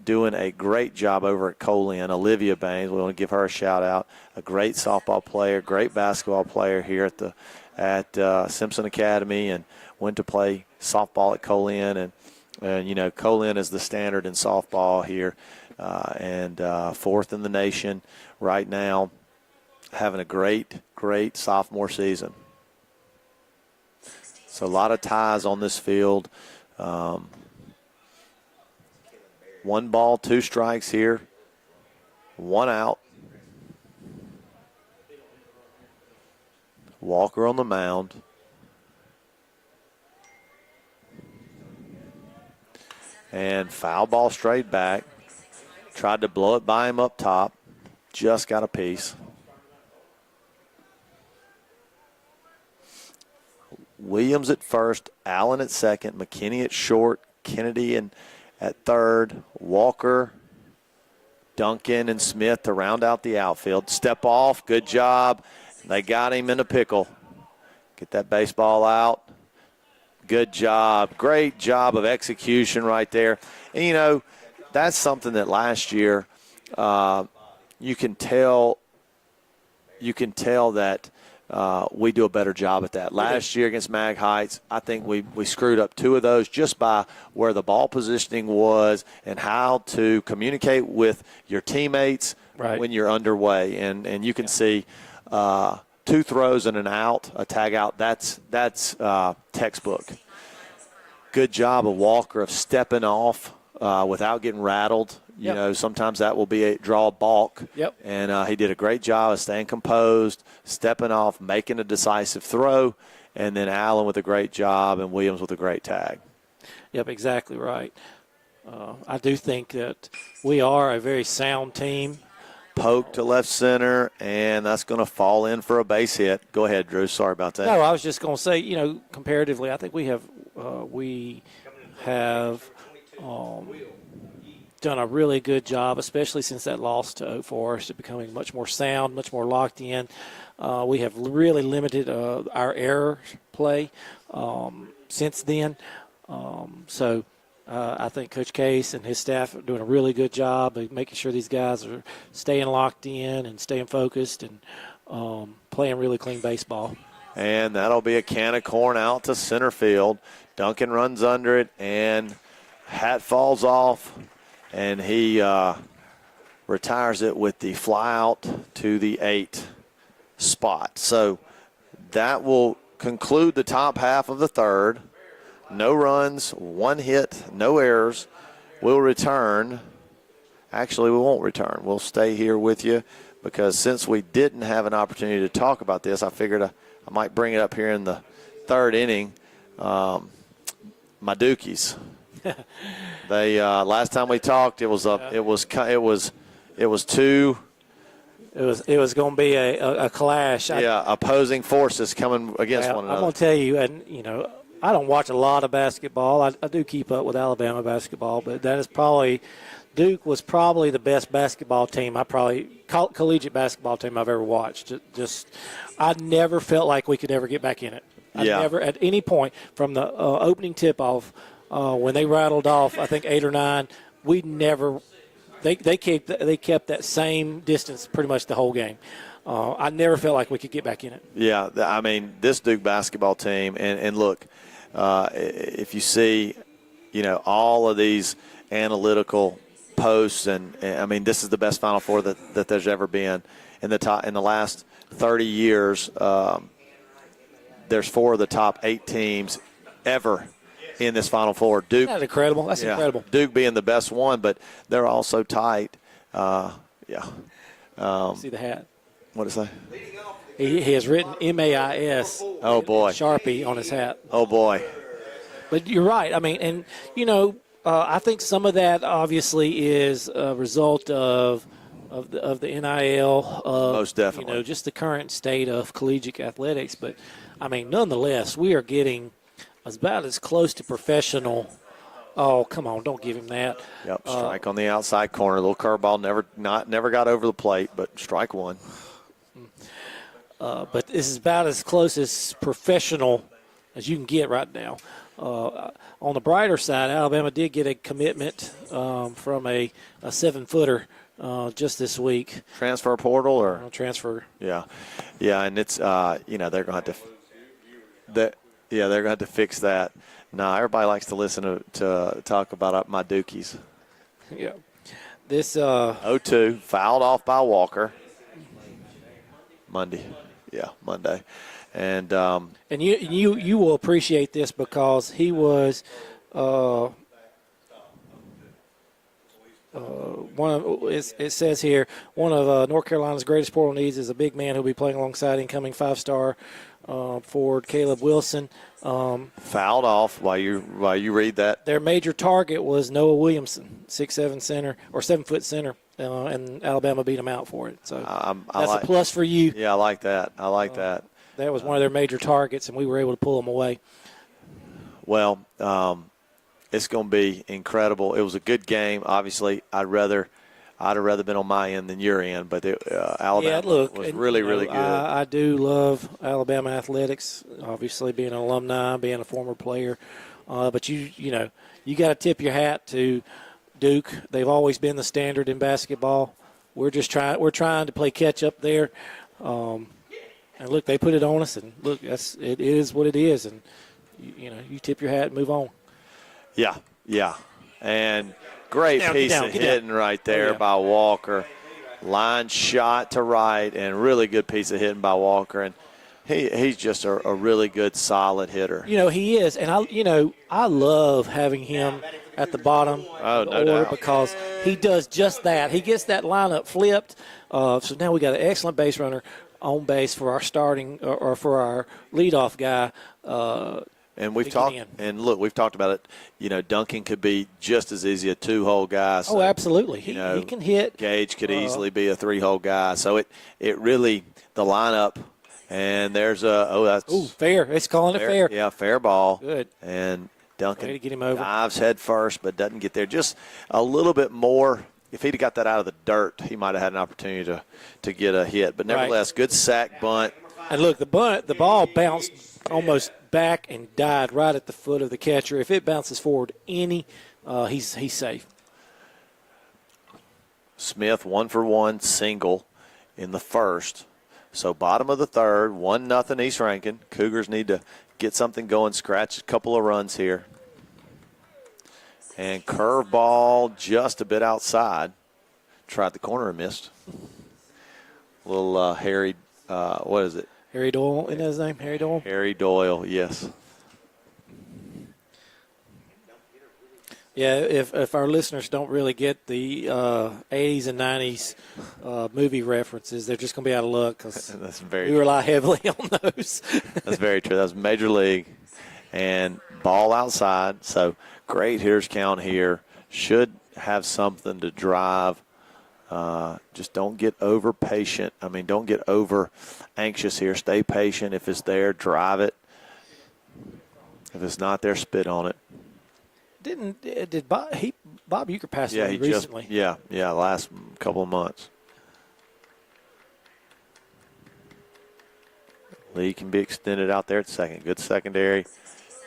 doing a great job over at Colin. Olivia Baines, we want to give her a shout out. A great softball player, great basketball player here at Simpson Academy, and went to play softball at Colin. And Colin is the standard in softball here, and fourth in the nation right now, having a great sophomore season. So a lot of ties on this field. 1 ball, 2 strikes here. 1 out. Walker on the mound. And foul ball straight back. Tried to blow it by him up top. Just got a piece. Williams at first, Allen at second, McKinney at short, Kennedy at third, Walker, Duncan, and Smith to round out the outfield. Step off, good job. They got him in a pickle. Get that baseball out. Good job. Great job of execution right there. And, that's something that last year you can tell that we do a better job at that. Last year against Mag Heights, I think we screwed up 2 of those just by where the ball positioning was and how to communicate with your teammates when you're underway. And you can see 2 throws and an out, a tag out. That's textbook. Good job of Walker of stepping off without getting rattled. Sometimes that will be draw a balk. Yep. And he did a great job of staying composed, stepping off, making a decisive throw, and then Allen with a great job and Williams with a great tag. Yep, exactly right. I do think that we are a very sound team. Poke to left center, and that's going to fall in for a base hit. Go ahead, Drew. Sorry about that. No, I was just going to say, comparatively, I think we have done a really good job, especially since that loss to Oak Forest, of becoming much more sound, much more locked in. We have really limited our error play since then. So I think Coach Case and his staff are doing a really good job of making sure these guys are staying locked in and staying focused and playing really clean baseball. And that'll be a can of corn out to center field. Duncan runs under it, and hat falls off, and he retires it with the fly out to the 8 spot. So that will conclude the top half of the third. No runs, 1 hit, no errors. We'll return. Actually, we won't return. We'll stay here with you because since we didn't have an opportunity to talk about this, I figured I might bring it up here in the third inning. my Dukies. They last time we talked, it was two. It was going to be a clash. Opposing forces coming against one another. I'm going to tell you, and I don't watch a lot of basketball. I do keep up with Alabama basketball, but that is probably Duke was probably the best basketball team collegiate basketball team I've ever watched. I never felt like we could ever get back in it. I never at any point from the opening tip-off when they rattled off, I think 8 or 9, we never. They kept that same distance pretty much the whole game. I never felt like we could get back in it. Yeah, I mean, this Duke basketball team, and look, if you see, all of these analytical posts, and I mean, this is the best Final Four that there's ever been in the last 30 years. There's 4 of the top 8 teams ever in this Final Four. Duke, that's incredible. That's incredible. Duke being the best one, but they're also tight. See the hat. What does it say? He has written MAIS. Oh boy, Sharpie on his hat. Oh boy. But you're right. I mean, and I think some of that obviously is a result of the NIL. Most definitely. Just the current state of collegiate athletics. But I mean, nonetheless, we are getting about as close to professional. Oh, come on, don't give him that. Yep, strike on the outside corner. Little curveball, never got over the plate, but strike one. But this is about as close as professional as you can get right now. On the brighter side, Alabama did get a commitment from a 7-footer just this week. Transfer portal or transfer? Yeah, and it's they're going to have to. They're going to have to fix that. Nah, everybody likes to listen to talk about my Dukies. Yeah. This 0-2, fouled off by Walker. Monday. And you will appreciate this because he was it says here, one of North Carolina's greatest portal needs is a big man who'll be playing alongside incoming 5-star forward Caleb Wilson. Fouled off while you read that. Their major target was Noah Williamson, 6'7" center or 7-foot center, and Alabama beat him out for it. So that's a plus for you. Yeah, I like that. That. That was one of their major targets, and we were able to pull them away. Well, it's going to be incredible. It was a good game. Obviously, I'd have rather been on my end than your end, but Alabama was really good. I do love Alabama athletics, obviously being an alumni, being a former player. But you got to tip your hat to Duke. They've always been the standard in basketball. We're trying to play catch up there. And look, they put it on us, and look, it is what it is, and you tip your hat and move on. Yeah, and great piece of hitting right there by Walker. Line shot to right, and really good piece of hitting by Walker, and he's just a really good, solid hitter. He is, and I love having him at the bottom of the order because he does just that. He gets that lineup flipped. So now we got an excellent base runner on base for our starting or for our leadoff guy. And we've talked about it. Duncan could be just as easy a 2-hole guy. So, absolutely. He can hit. Gage could easily be a 3-hole guy. So it really, the lineup, and there's fair. It's calling it fair. Yeah, fair ball. Good. And Duncan way to get him over. Dives head first, but doesn't get there. Just a little bit more. If he'd have got that out of the dirt, he might have had an opportunity to get a hit. But nevertheless, good sack bunt. And look, the ball bounced almost back and died right at the foot of the catcher. If it bounces forward he's safe. Smith 1-for-1 single in the first. So bottom of the third, 1-0 East Rankin. Cougars need to get something going, scratch a couple of runs here. And curveball just a bit outside. Tried the corner and missed. Little Harry, what is it? Harry Doyle, isn't that his name? Harry Doyle? Harry Doyle, yes. Yeah, if our listeners don't really get the 80s and 90s movie references, they're just going to be out of luck because we rely heavily on those. That's very true. That's Major League. and ball outside. So great hitter's count here. Should have something to drive. Just don't get over patient. I mean, don't get over anxious here. Stay patient. If it's there, drive it. If it's not there, spit on it. Did Bob Euchre pass Yeah, away recently? last couple of months. Lee can be extended out there at second. Good secondary.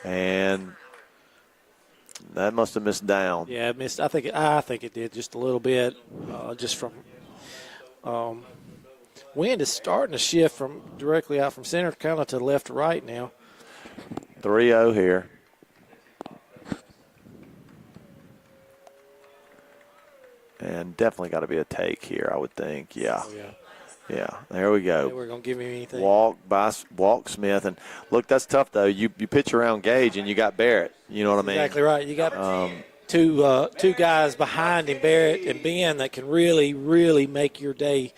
And that must have missed down. Yeah, it missed. I think it did just a little bit, just from wind is starting to shift from directly out from center, kind of to left to right now. 3-0 here. And definitely got to be a take here, I would think. Yeah. Oh, yeah. Yeah, there we go. They we're going to give him anything. Walk Smith. And, look, that's tough, though. You pitch around Gage, and you got Barrett. You know what I mean? Exactly right. You got two guys behind him, Barrett and Ben, that can really, really make your day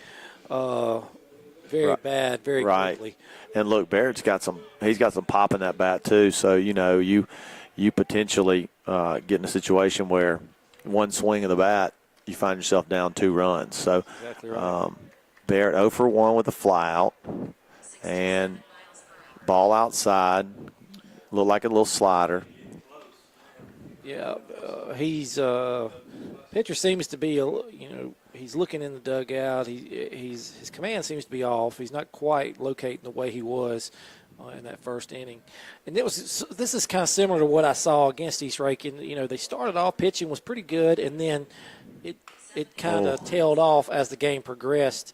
very bad very quickly. And, look, Barrett's got some pop in that bat, too. So, you potentially get in a situation where one swing of the bat, you find yourself down 2 runs. So, exactly right. Barrett 0 for 1 with a fly out, and ball outside. Look like a little slider. Yeah, pitcher seems to be he's looking in the dugout. His command seems to be off. He's not quite locating the way he was in that first inning. And this is kind of similar to what I saw against East Rankin. They started off pitching was pretty good, and then it kind of tailed off as the game progressed.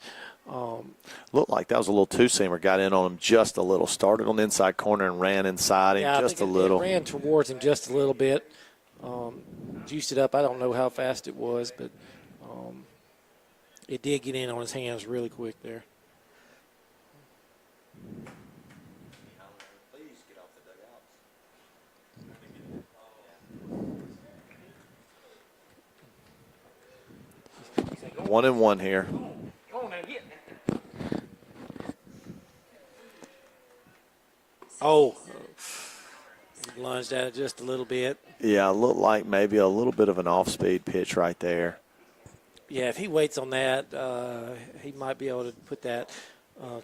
Looked like that was a little two-seamer. Got in on him just a little. Started on the inside corner and ran inside him just a little. It ran towards him just a little bit. Juiced it up. I don't know how fast it was, but it did get in on his hands really quick there. One and one here. Oh, he lunged at it just a little bit. Yeah, it looked like maybe a little bit of an off-speed pitch right there. Yeah, if he waits on that, he might be able to put that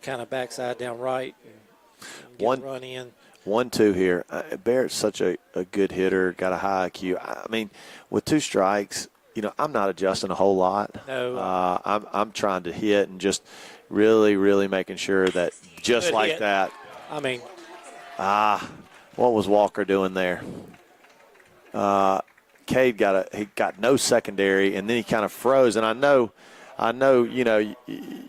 kind of backside down right and get a run in. 1-2 here. Barrett's such a good hitter, got a high IQ. I mean, with 2 strikes, I'm not adjusting a whole lot. No. I'm trying to hit and just really, really making sure that just Good like hit. that. I mean. What was Walker doing there? Cade got no secondary, and then he kind of froze. And I know,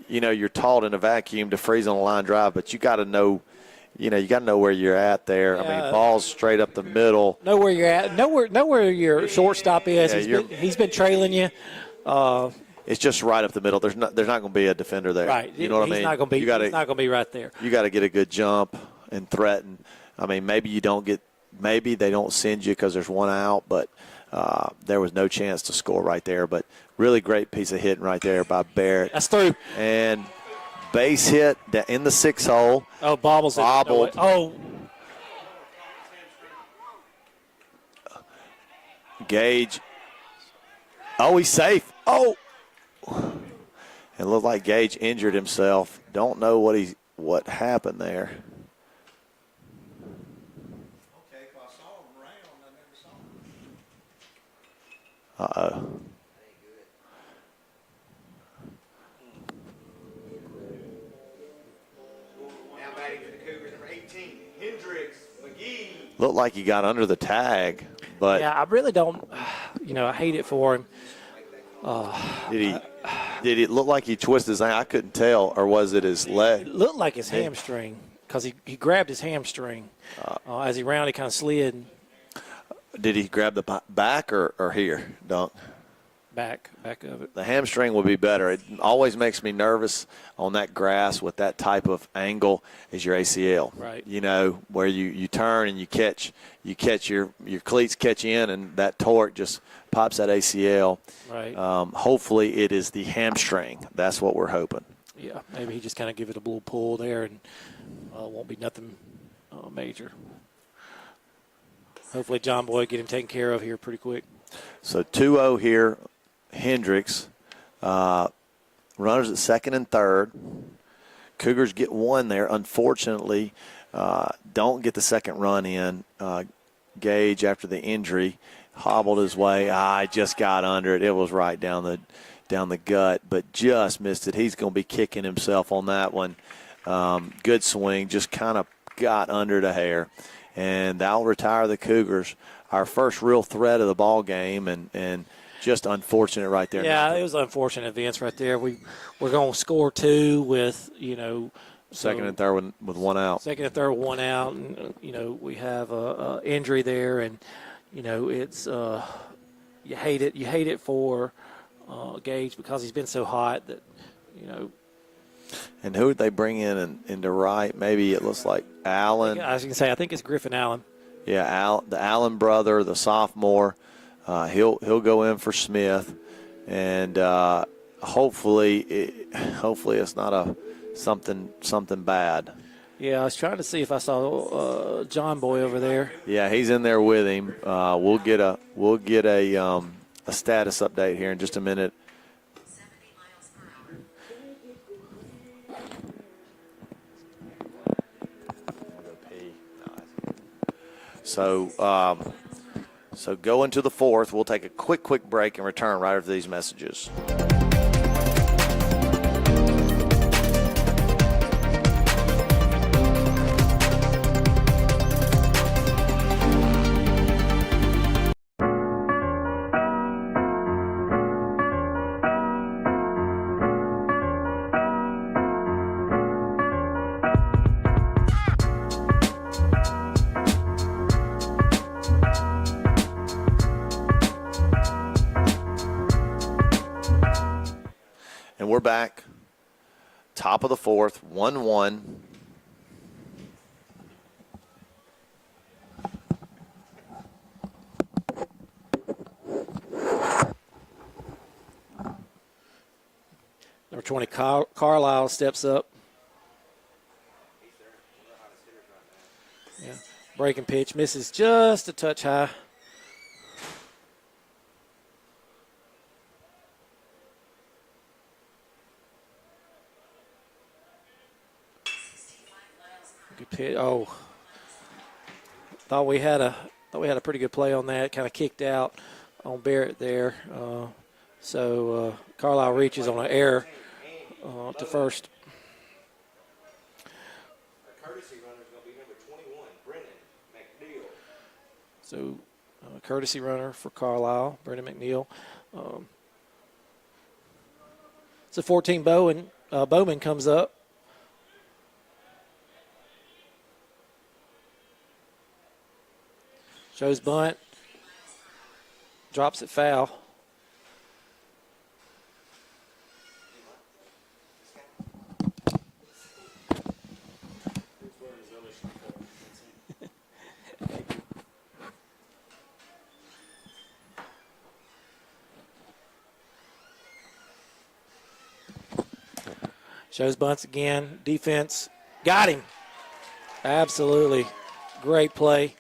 you're taught in a vacuum to freeze on a line drive, but you got to know. You got to know where you're at there. Yeah. I mean, ball's straight up the middle. Know where you're at. Know where your shortstop is. Yeah, he's been trailing you. It's just right up the middle. There's not going to be a defender there. Right. You know what I mean? He's not going to be right there. You got to get a good jump and threaten. I mean, maybe they don't send you because there's 1 out, but there was no chance to score right there. But really great piece of hitting right there by Barrett. That's through. And base hit in the 6 hole. Oh, bobbled. Oh. Gage. Oh, he's safe. Oh. It looked like Gage injured himself. Don't know what happened there. Uh-oh. Now batting for the Cougars, number 18, Hendricks McGee. Looked like he got under the tag, but Yeah, I really don't. I hate it for him. did it look like he twisted his ankle? I couldn't tell, or was it his leg? It looked like his hamstring because he grabbed his hamstring as he rounded, kind of slid Did he grab the back or here, Dunk? back of it. The hamstring would be better. It always makes me nervous on that grass with that type of angle is your ACL. Right. Where you turn and you catch your cleats catch in and that torque just pops that ACL. Right. Hopefully it is the hamstring. That's what we're hoping. Yeah, maybe he just kind of give it a little pull there and won't be nothing major. hopefully John Boyd get him taken care of here pretty quick. So 2-0 here, Hendricks. Runners at second and third. Cougars get one there. Unfortunately, don't get the second run in. Gage, after the injury, hobbled his way. I just got under it. It was right down the gut, but just missed it. He's going to be kicking himself on that one. Good swing, just kind of got under the hair. And that'll retire the Cougars. Our first real threat of the ball game, and just unfortunate right there. Yeah, it was unfortunate, Vince, right there. We're going to score 2 with, second and third with one out. Second and third, one out, and we have a injury there, and it's you hate it. You hate it for Gage because he's been so hot that And who would they bring into right? Maybe it looks like Allen. I was going to say I think it's Griffin Allen. Yeah, the Allen brother, the sophomore. He'll go in for Smith, and hopefully it's not something bad. Yeah, I was trying to see if I saw John Boy over there. Yeah, he's in there with him. We'll get a status update here in just a minute. So go into the fourth. We'll take a quick break and return right after these messages. And we're back. Top of the fourth, 1-1. Number 20, Carlisle steps up. Yeah, breaking pitch, misses just a touch high. Good pitch. Oh, thought we had a pretty good play on that. Kind of kicked out on Barrett there. So Carlisle reaches on an error to first. Courtesy runner is going to be number 21, Brennan McNeil. So courtesy runner for Carlisle, Brendan McNeil. So 14 Bowman comes up. Shows bunt. Drops it foul. Shows bunts again. Defense. Got him. Absolutely. Great play.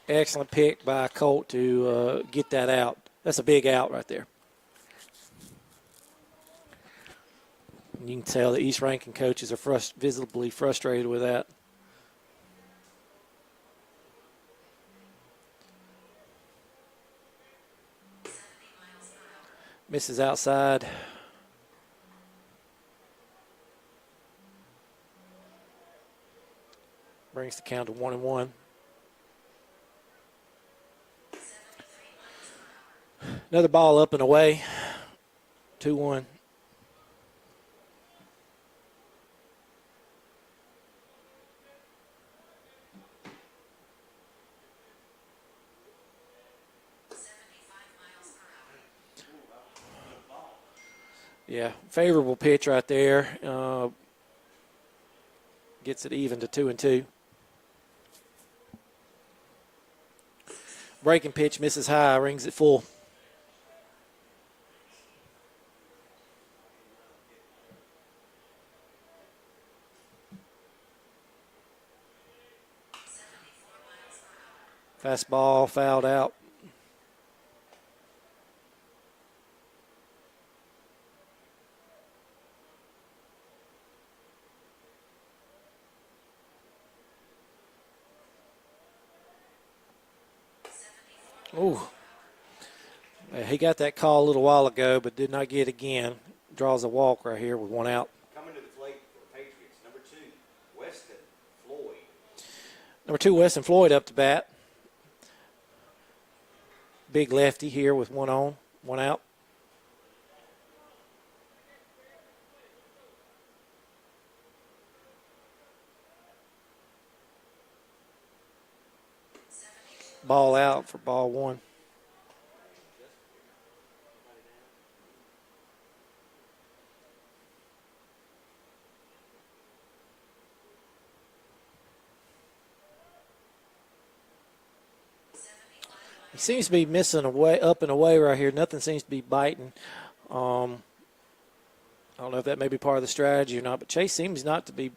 Excellent pick by Colt to get that out. That's a big out right there. You can tell the East Rankin coaches are visibly frustrated with that. Misses outside. Brings the count to 1-1. Another ball up and away. 2-1. Yeah, favorable pitch right there. Gets it even to 2-2. Breaking pitch misses high, rings it full. Fastball fouled out. Ooh. He got that call a little while ago, but did not get it again. Draws a walk right here with one out. Coming to the plate for the Patriots, number 2, Weston Floyd. Number 2, Weston Floyd up to bat. Big lefty here with one on, one out. Ball out for ball 1. He seems to be missing up and away right here. Nothing seems to be biting. I don't know if that may be part of the strategy or not, but Chase seems not to be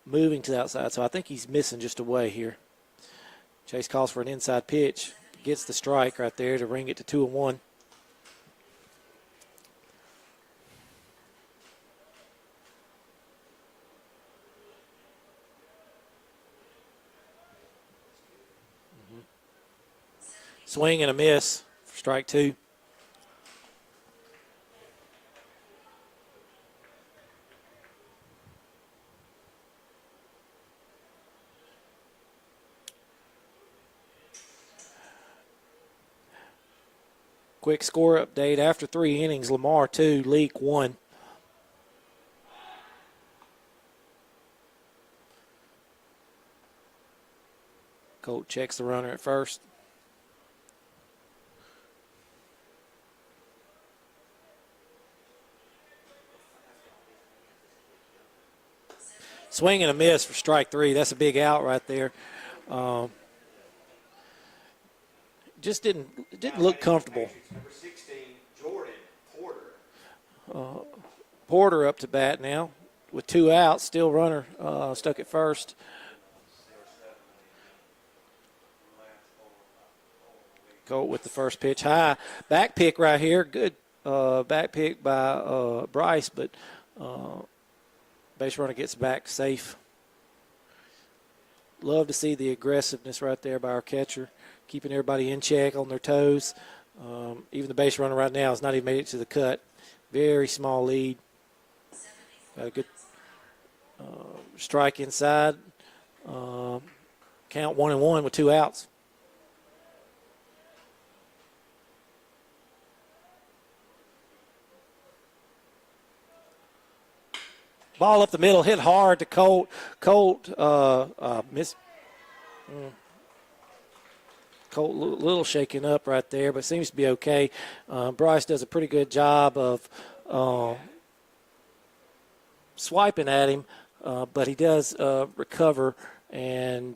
moving to the outside, so I think he's missing just away here. Chase calls for an inside pitch, gets the strike right there to ring it to 2-1. Swing and a miss for strike 2. Quick score update. After 3 innings, Lamar 2, Leak 1. Colt checks the runner at first. Swing and a miss for strike 3. That's a big out right there. Just didn't look comfortable. Number 16, Jordan Porter. Porter up to bat now with 2 outs. Still runner stuck at first. Colt with the first pitch high. Back pick right here. Good back pick by Bryce, but base runner gets back safe. Love to see the aggressiveness right there by our catcher, keeping everybody in check on their toes. Even the base runner right now has not even made it to the cut. Very small lead. Got a good strike inside. Count 1-1 with 2 outs. Ball up the middle, hit hard to Colt. Colt missed. Colt a little shaken up right there, but seems to be okay. Bryce does a pretty good job of swiping at him, but he does recover and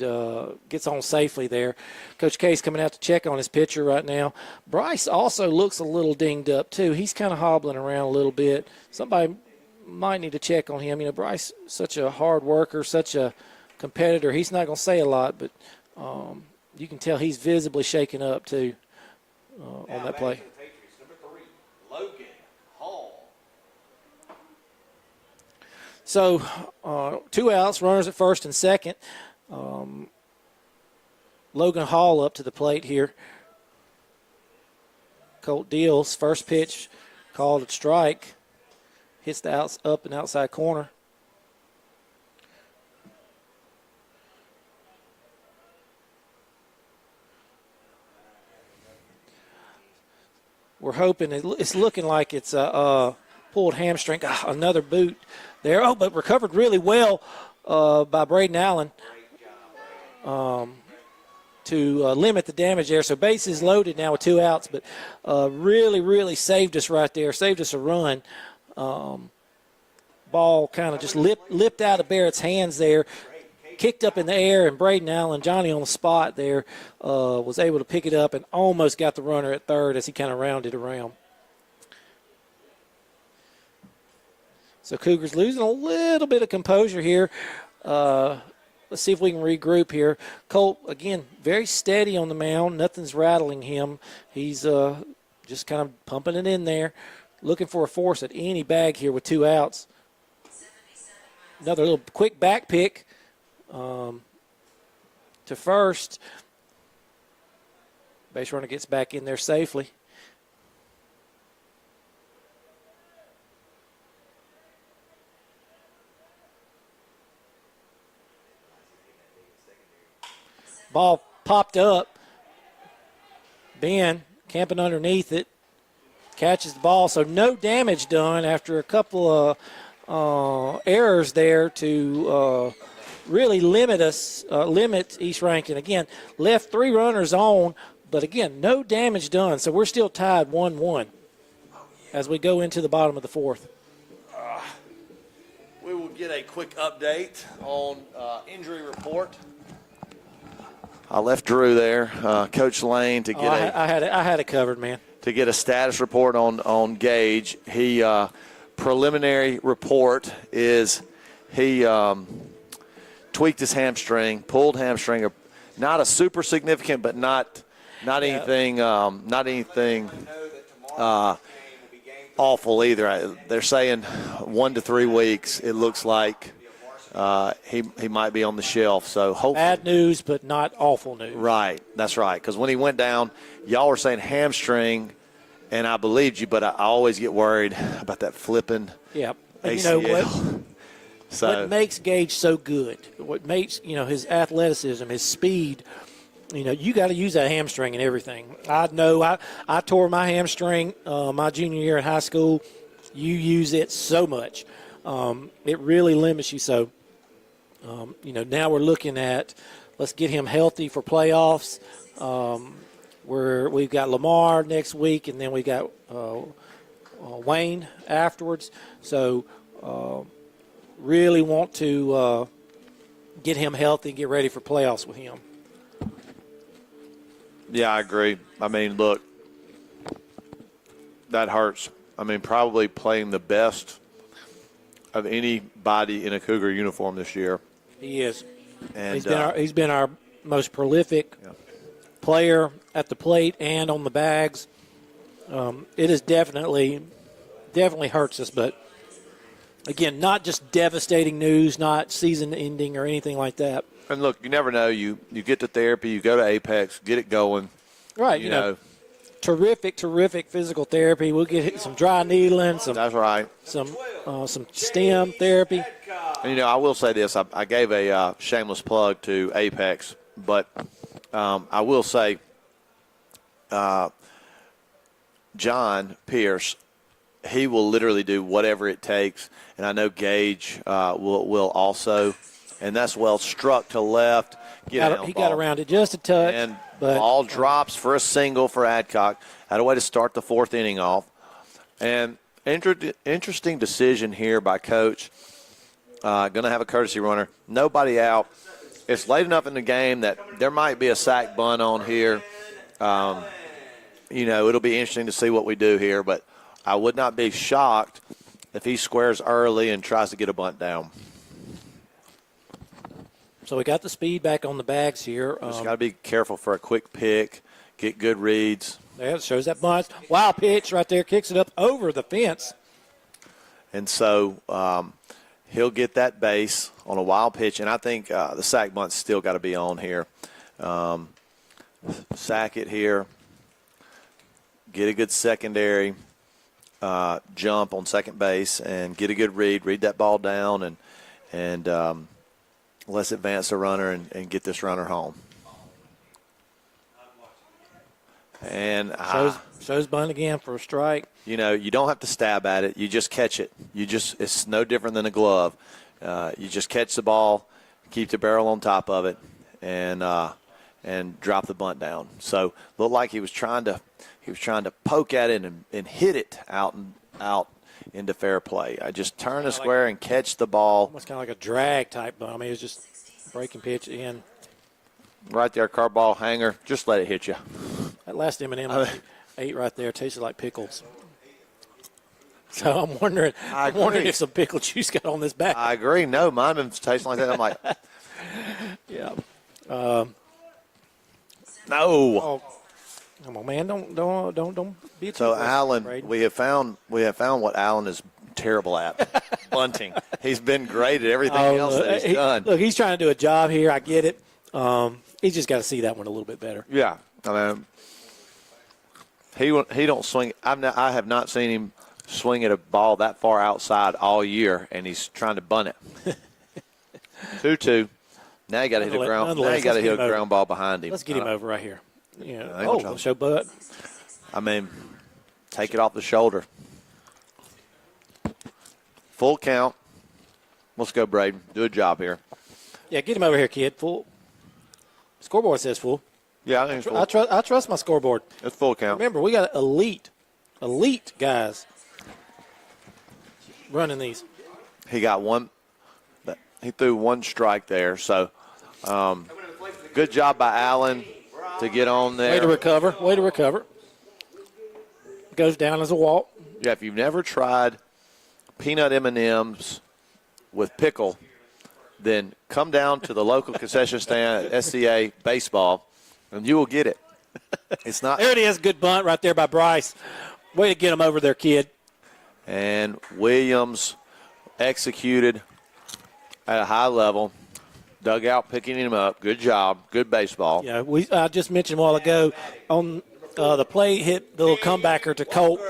gets on safely there. Coach Case coming out to check on his pitcher right now. Bryce also looks a little dinged up, too. He's kind of hobbling around a little bit. Somebody might need to check on him. You know, Bryce, such a hard worker, such a competitor. He's not going to say a lot, but you can tell he's visibly shaken up, too, on that play. Number 3, Logan Hall. So 2 outs, runners at first and second. Logan Hall up to the plate here. Colt deals. First pitch called a strike. Hits the up and outside corner. We're hoping it's looking like it's a pulled hamstring. Another boot there. Oh, but recovered really well by Braden Allen to limit the damage there. So bases loaded now with 2 outs, but really, really saved us right there. Saved us a run. Ball kind of just lipped out of Barrett's hands there, kicked up in the air, and Braden Allen, Johnny on the spot there, was able to pick it up and almost got the runner at third as he kind of rounded around. So Cougars losing a little bit of composure here. let's see if we can regroup here. Colt, again, very steady on the mound. Nothing's rattling him. He's just kind of pumping it in there, looking for a force at any bag here with 2 outs. Another little quick back pick to first. Base runner gets back in there safely. Ball popped up. Ben camping underneath it. Catches the ball, so no damage done after a couple of errors there to really limit East Rankin. Again, left 3 runners on, but again, no damage done. So we're still tied 1-1 as we go into the bottom of the 4th. We will get a quick update on injury report. I left Drew there, Coach Lane, to get I had it covered, man. To get a status report on Gage. He preliminary report is he tweaked his hamstring, pulled hamstring, not a super significant, but not anything awful either. They're saying 1 to 3 weeks. It looks like he might be on the shelf. So hopefully, bad news, but not awful news. Right, that's right. Because when he went down, y'all were saying hamstring, and I believed you, but I always get worried about that flipping ACL. You know what? So what makes Gage so good? What makes his athleticism, his speed? You got to use that hamstring and everything. I know. I tore my hamstring my junior year in high school. You use it so much. It really limits you. So, now we're looking at let's get him healthy for playoffs. We've got Lamar next week, and then we got Wayne afterwards. So, really want to get him healthy and get ready for playoffs with him. Yeah, I agree. I mean, look, that hurts. I mean, probably playing the best of anybody in a Cougar uniform this year. He is. And he's been our most prolific player at the plate and on the bags. It is definitely hurts us, but again, not just devastating news, not season ending or anything like that. And look, you never know. You get to therapy, you go to Apex, get it going. Right, you know. Terrific physical therapy. We'll get some dry needling, That's right. some stem therapy. And, I will say this. I gave a shameless plug to Apex, but I will say John Pierce, he will literally do whatever it takes. And I know Gage will also. And that's well struck to left. He got around it just a touch. And but ball drops for a single for Adcock. Had a way to start the 4th inning off. And interesting decision here by Coach. Going to have a courtesy runner. Nobody out. It's late enough in the game that there might be a sack bunt on here. It'll be interesting to see what we do here. But I would not be shocked if he squares early and tries to get a bunt down. So we got the speed back on the bags here. Just got to be careful for a quick pick, get good reads. Yeah, it shows that bunt. Wild pitch right there, kicks it up over the fence. And so he'll get that base on a wild pitch, and I think the sack bunt's still got to be on here. Sack it here, get a good secondary jump on second base, and get a good read that ball down, and let's advance the runner and get this runner home. And shows bunt again for a strike. You don't have to stab at it. You just catch it. It's no different than a glove. You just catch the ball, keep the barrel on top of it, and drop the bunt down. So looked like he was trying to poke at it and hit it out into fair play. I just turn the square and catch the ball. Almost kind of like a drag type bunt. I mean, it was just breaking pitch in. Right there, car ball hanger. Just let it hit you. That last M&M ate right there tasted like pickles. So I'm wondering if some pickle juice got on this back. I agree. No, mine been tasting like that. I'm like, Yeah. No. Oh, come on, man! Don't be too So aggressive, Allen, Braden. we have found what Allen is terrible at, bunting. He's been great at everything else that he's done. Look, he's trying to do a job here. I get it. He's just got to see that one a little bit better. Yeah, I mean, he don't swing. I have not seen him swing at a ball that far outside all year, and he's trying to bunt it. 2-2. Now you got to hit a ground. Now you got to hit a ground ball behind him. Let's get him over right here. Yeah. I ain't gonna Show Bud. I mean, take it off the shoulder. Full count. Let's go, Braden. Do a job here. Yeah, get him over here, kid. Full. Scoreboard says full. Yeah, I think it's full. I trust my scoreboard. It's full count. Remember, we got elite guys running these. He got one. He threw one strike there. So, good job by Allen to get on there. Way to recover. Goes down as a walk. Yeah, if you've never tried peanut M&Ms with pickle, then come down to the local concession stand at SCA Baseball, and you will get it. It's not. There it is. Good bunt right there by Bryce. Way to get him over there, kid. And Williams executed at a high level. Dugout picking him up. Good job. Good baseball. Yeah, I just mentioned a while ago on the play hit the little comebacker to Colt.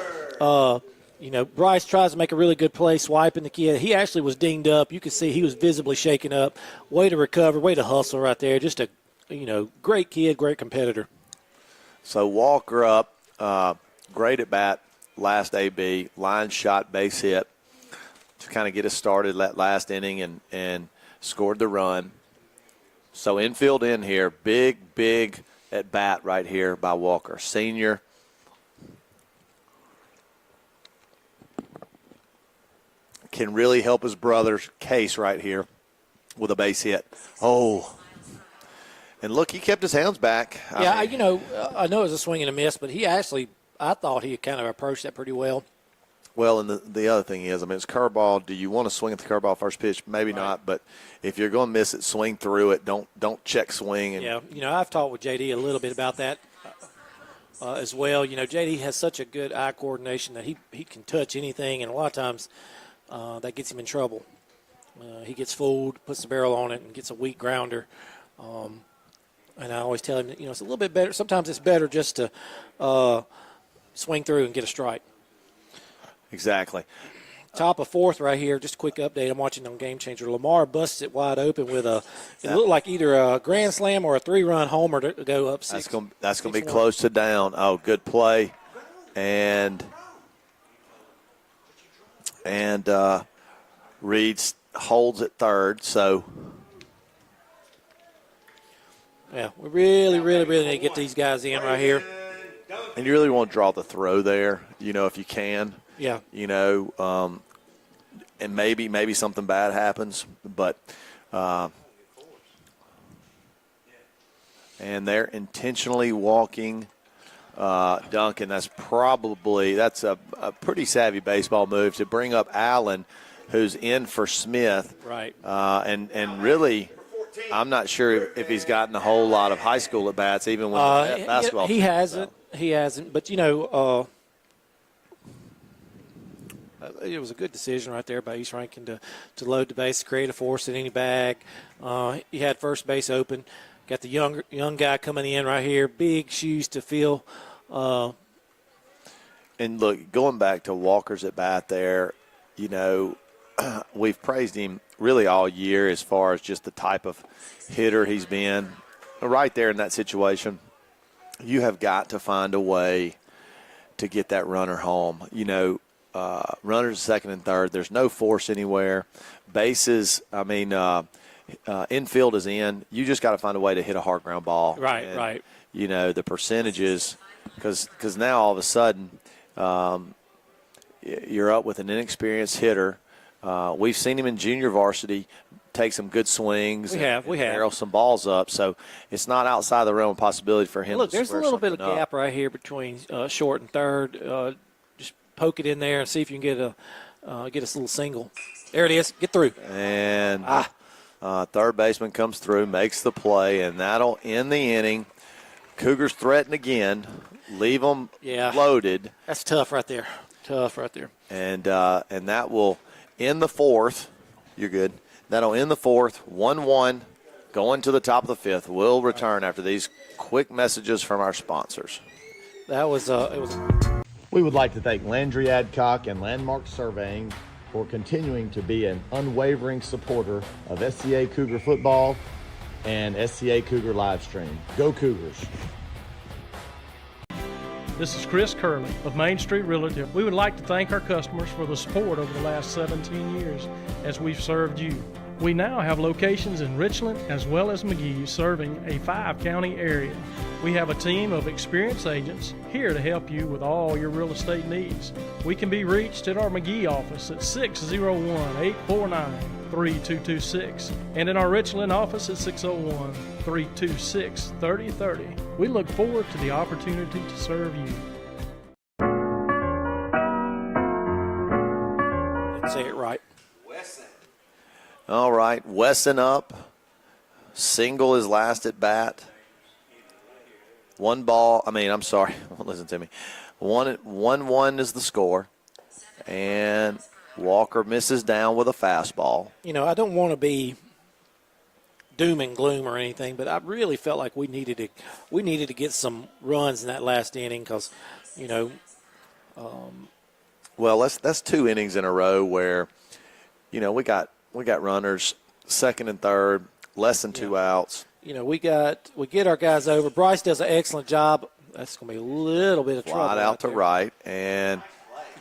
Bryce tries to make a really good play, swiping the kid. He actually was dinged up. You could see he was visibly shaken up. Way to recover, way to hustle right there. Just a, great kid, great competitor. So Walker up, great at bat, last AB, line shot, base hit to kind of get us started that last inning and scored the run. So infield in here, big at bat right here by Walker. Senior. Can really help his brother's case right here with a base hit. Oh. And look, he kept his hands back. I know it was a swing and a miss, but I thought he kind of approached that pretty well. Well, and the other thing is, it's curveball. Do you want to swing at the curveball first pitch? Maybe not, but if you're going to miss it, swing through it. Don't check swing. I've talked with JD a little bit about that as well. JD has such a good eye coordination that he can touch anything, and a lot of times that gets him in trouble. He gets fooled, puts the barrel on it, and gets a weak grounder. And I always tell him that, it's a little bit better. Sometimes it's better just to swing through and get a strike. Exactly. Top of fourth right here. Just a quick update. I'm watching on Game Changer. Lamar busts it wide open with it looked like either a grand slam or a 3-run homer to go up 6. That's going to be close to down. Oh, good play. And Reed holds at third. So. Yeah, we really need to get these guys in right here. And you really want to draw the throw there, if you can. Yeah. And maybe something bad happens, but and they're intentionally walking Duncan. That's a pretty savvy baseball move to bring up Allen, who's in for Smith. Right. And really, I'm not sure if he's gotten a whole lot of high school at bats, even when basketball. He hasn't. He hasn't. But it was a good decision right there by East Rankin to load the base, create a force at any bag. He had first base open. Got the young guy coming in right here. Big shoes to fill. And look, going back to Walker's at bat there, we've praised him really all year as far as just the type of hitter he's been. Right there in that situation, you have got to find a way to get that runner home. Runners second and third. There's no force anywhere. Bases, infield is in. You just got to find a way to hit a hard ground ball. Right. The percentages, because now all of a sudden you're up with an inexperienced hitter. We've seen him in junior varsity take some good swings. We have. Barrel some balls up. So it's not outside the realm of possibility for him. Look, to there's a square little bit of something gap up. right here between short and third. Just poke it in there and see if you can get a little single. There it is. Get through. And Third baseman comes through, makes the play, and that'll end the inning. Cougars threaten again, leave them loaded. That's tough right there. Tough right there. And that will end the fourth. You're good. That'll end the fourth, 1-1, going to the top of the fifth. We'll return after these quick messages from our sponsors. That was it was. We would like to thank Landry Adcock and Landmark Surveying for continuing to be an unwavering supporter of SCA Cougar football and SCA Cougar live stream. Go Cougars! This is Chris Curley of Main Street Realty. We would like to thank our customers for the support over the last 17 years as we've served you. We now have locations in Richland as well as McGee, serving a 5-county area. We have a team of experienced agents here to help you with all your real estate needs. We can be reached at our McGee office at 601-849-3226 and in our Richland office at 601-326-3030. We look forward to the opportunity to serve you. Didn't say it right. All right, Wesson up. Single is last at bat. Listen to me. 1-1 is the score. And Walker misses down with a fastball. You know, I don't want to be doom and gloom or anything, but I really felt like we needed to get some runs in that last inning because, you know. Well, that's 2 innings in a row where, you know, we got runners second and third, less than 2 outs. You know, we get our guys over. Bryce does an excellent job. That's going to be a little bit of trouble. Fly out to right, and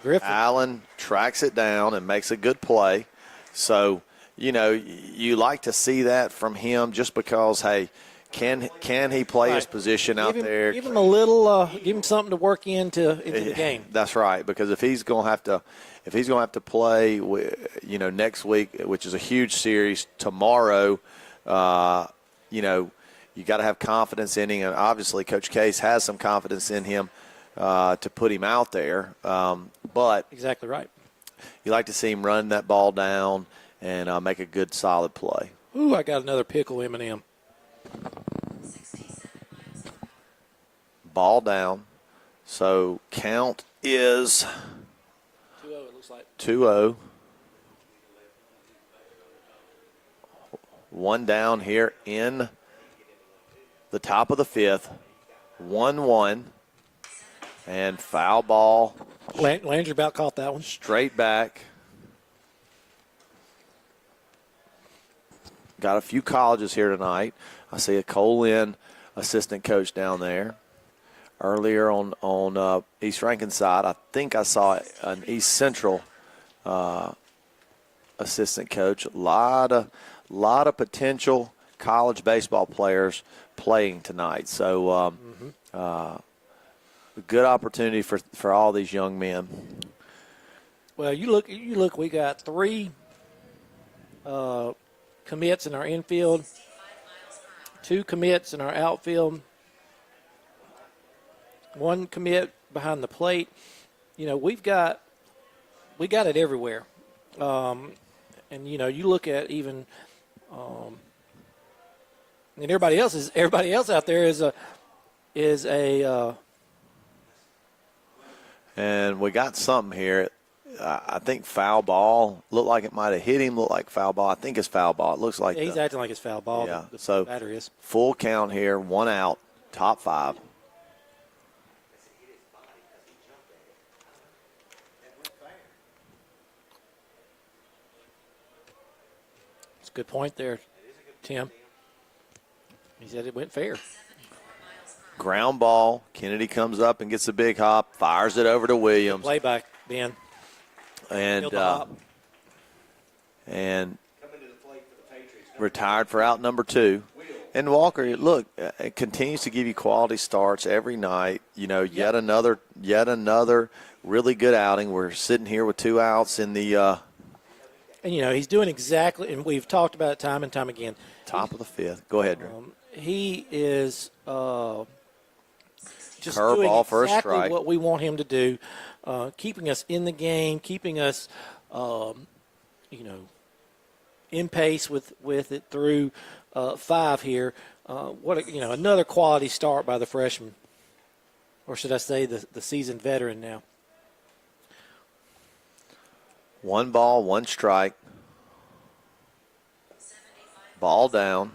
Griffin. Allen tracks it down and makes a good play. So, you know, you like to see that from him just because, hey, can he play his position out there? Give him a little, give him something to work into the game. That's right, because if he's going to have to play, you know, next week, which is a huge series, tomorrow, you know, you got to have confidence in him. And obviously, Coach Case has some confidence in him to put him out there. But exactly right. You like to see him run that ball down and make a good, solid play. Ooh, I got another pickle M&M. Ball down. So count is 2-0, it looks like. 2-0. One down here in the top of the fifth. 1-1. And foul ball. Landry about caught that one. Straight back. Got a few colleges here tonight. I see a Cole Lynn assistant coach down there. Earlier on East Rankin side, I think I saw an East Central assistant coach. A lot of potential college baseball players playing tonight. So a good opportunity for all these young men. Well, you look. We got 3 commits in our infield, 2 commits in our outfield, 1 commit behind the plate. You know, we got it everywhere. And you know, you look at even and everybody else out there is a and we got something here. I think foul ball. Looked like it might have hit him. Looked like foul ball. I think it's foul ball. It looks like he's acting like it's foul ball. Yeah. The batter is. Full count here. 1 out. Top 5. It's a good point there, Tim. He said it went fair. Ground ball. Kennedy comes up and gets a big hop. Fires it over to Williams. Play back, Ben. And retired for out number 2. And Walker, look, it continues to give you quality starts every night. You know, yet another really good outing. We're sitting here with 2 outs in the and you know, he's doing exactly, and we've talked about it time and time again. Top of the 5th. Go ahead, Drew. He is just Curve doing ball for a exactly strike. what we want him to do, keeping us in the game, keeping us, you know, in pace with it through 5 here. Another quality start by the freshman, or should I say the seasoned veteran now. 1 ball, 1 strike. Ball down.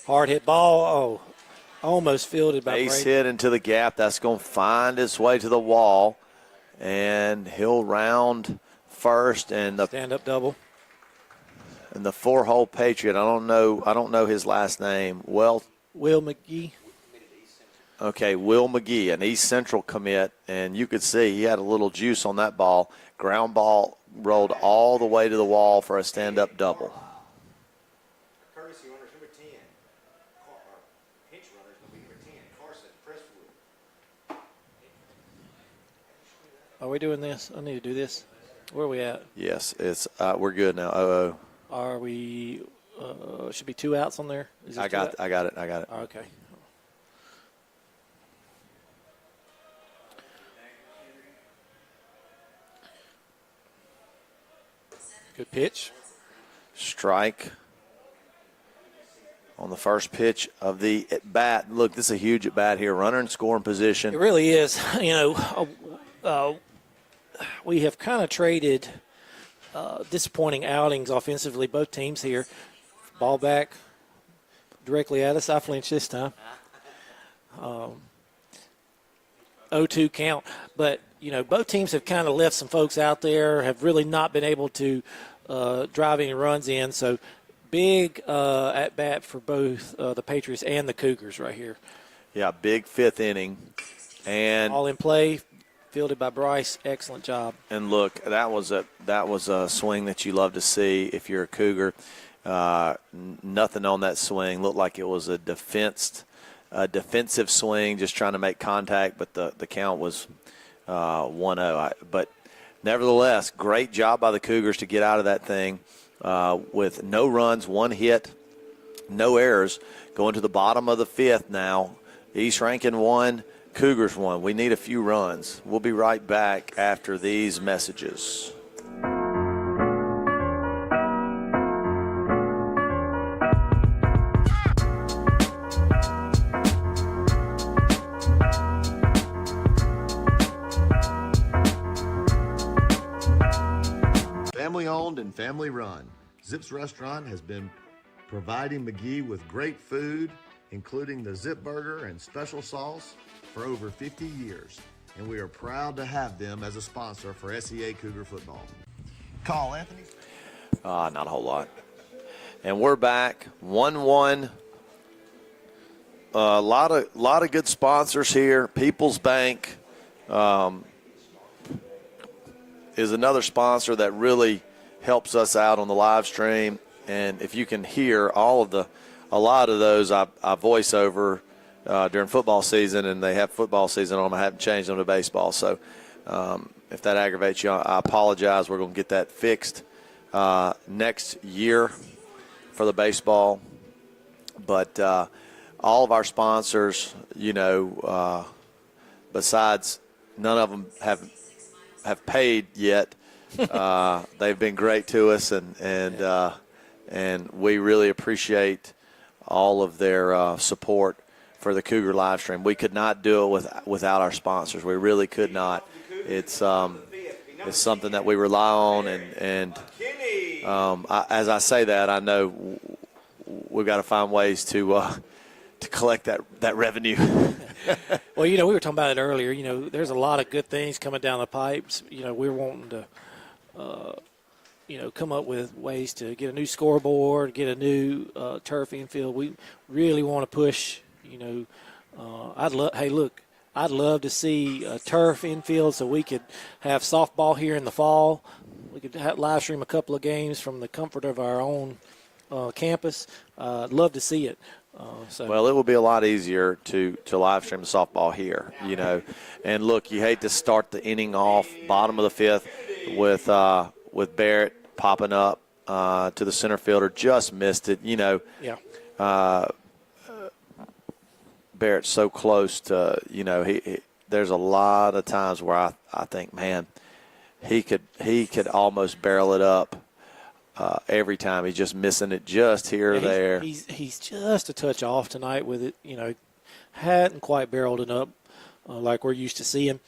Hard hit ball. Almost fielded by Base Brady. hit into the gap. That's going to find its way to the wall. And he'll round first. And the Stand-up double. And the 4-hole Patriot, I don't know his last name. Will McGee. Okay, Will McGee, an East Central commit, and you could see he had a little juice on that ball. Ground ball rolled all the way to the wall for a stand-up double. Courtesy runners number 10. Pinch runners number 10. Carson Presswood. Are we doing this? I need to do this. Where are we at? Yes, it's we're good now. 0-0. Are we? Should be 2 outs on there. Is I got it. Okay. Good pitch. Strike on the first pitch of the at bat. Look, this is a huge at bat here. Runner in scoring position. It really is. We have kind of traded disappointing outings offensively, both teams here. Ball back directly at us. I flinched this time. 0-2 count. But, both teams have kind of left some folks out there, have really not been able to drive any runs in. So big at-bat for both the Patriots and the Cougars right here. Yeah, big 5th inning. And all in play. Fielded by Bryce. Excellent job. And look, that was a swing that you love to see if you're a Cougar. Nothing on that swing. Looked like it was a defensive swing, just trying to make contact, but the count was 1-0. But nevertheless, great job by the Cougars to get out of that thing with no runs, 1 hit, no errors. Going to the bottom of the 5th now. East Rankin 1. Cougars 1. We need a few runs. We'll be right back after these messages. Family owned and family run. Zip's Restaurant has been providing McGee with great food, including the Zip Burger and special sauce, for over 50 years, and we are proud to have them as a sponsor for SEA Cougar football. Call Anthony. Not a whole lot. And we're back, 1-1. A lot of good sponsors here. People's Bank is another sponsor that really helps us out on the live stream. And if you can hear a lot of those I voice over during football season, and they have football season on them. I haven't changed them to baseball. So if that aggravates you, I apologize. We're going to get that fixed next year for the baseball. But all of our sponsors, besides none of them have paid yet. They've been great to us, and we really appreciate all of their support for the Cougar live stream. We could not do it without our sponsors. We really could not. It's something that we rely on, and as I say that, I know we've got to find ways to collect that revenue. Well, we were talking about it earlier. There's a lot of good things coming down the pipes. We're wanting to, come up with ways to get a new scoreboard, get a new turf infield. We really want to push. I'd love to see a turf infield so we could have softball here in the fall. We could live stream a couple of games from the comfort of our own campus. Love to see it. Well, it will be a lot easier to live stream the softball here, you know. And look, you hate to start the inning off bottom of the fifth with Barrett popping up to the center fielder, just missed it, you know. Yeah. Barrett's so close to, you know, he there's a lot of times where I think, man, he could almost barrel it up. Every time he's just missing it just here or there. He's just a touch off tonight with it. You know, hadn't quite barreled it up like we're used to seeing.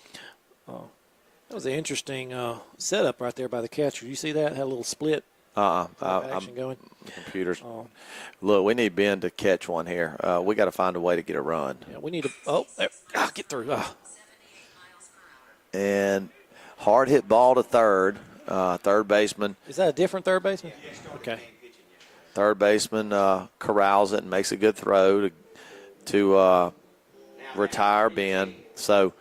That was an interesting setup right there by the catcher. You see that? Had a little split action going. Computers. Look, we need Ben to catch one here. We got to find a way to get a run. Yeah, we need to. Oh, there. Get through. And hard hit ball to third. Third baseman. Is that a different third baseman? Okay. Third baseman corrals it and makes a good throw to retire Ben. So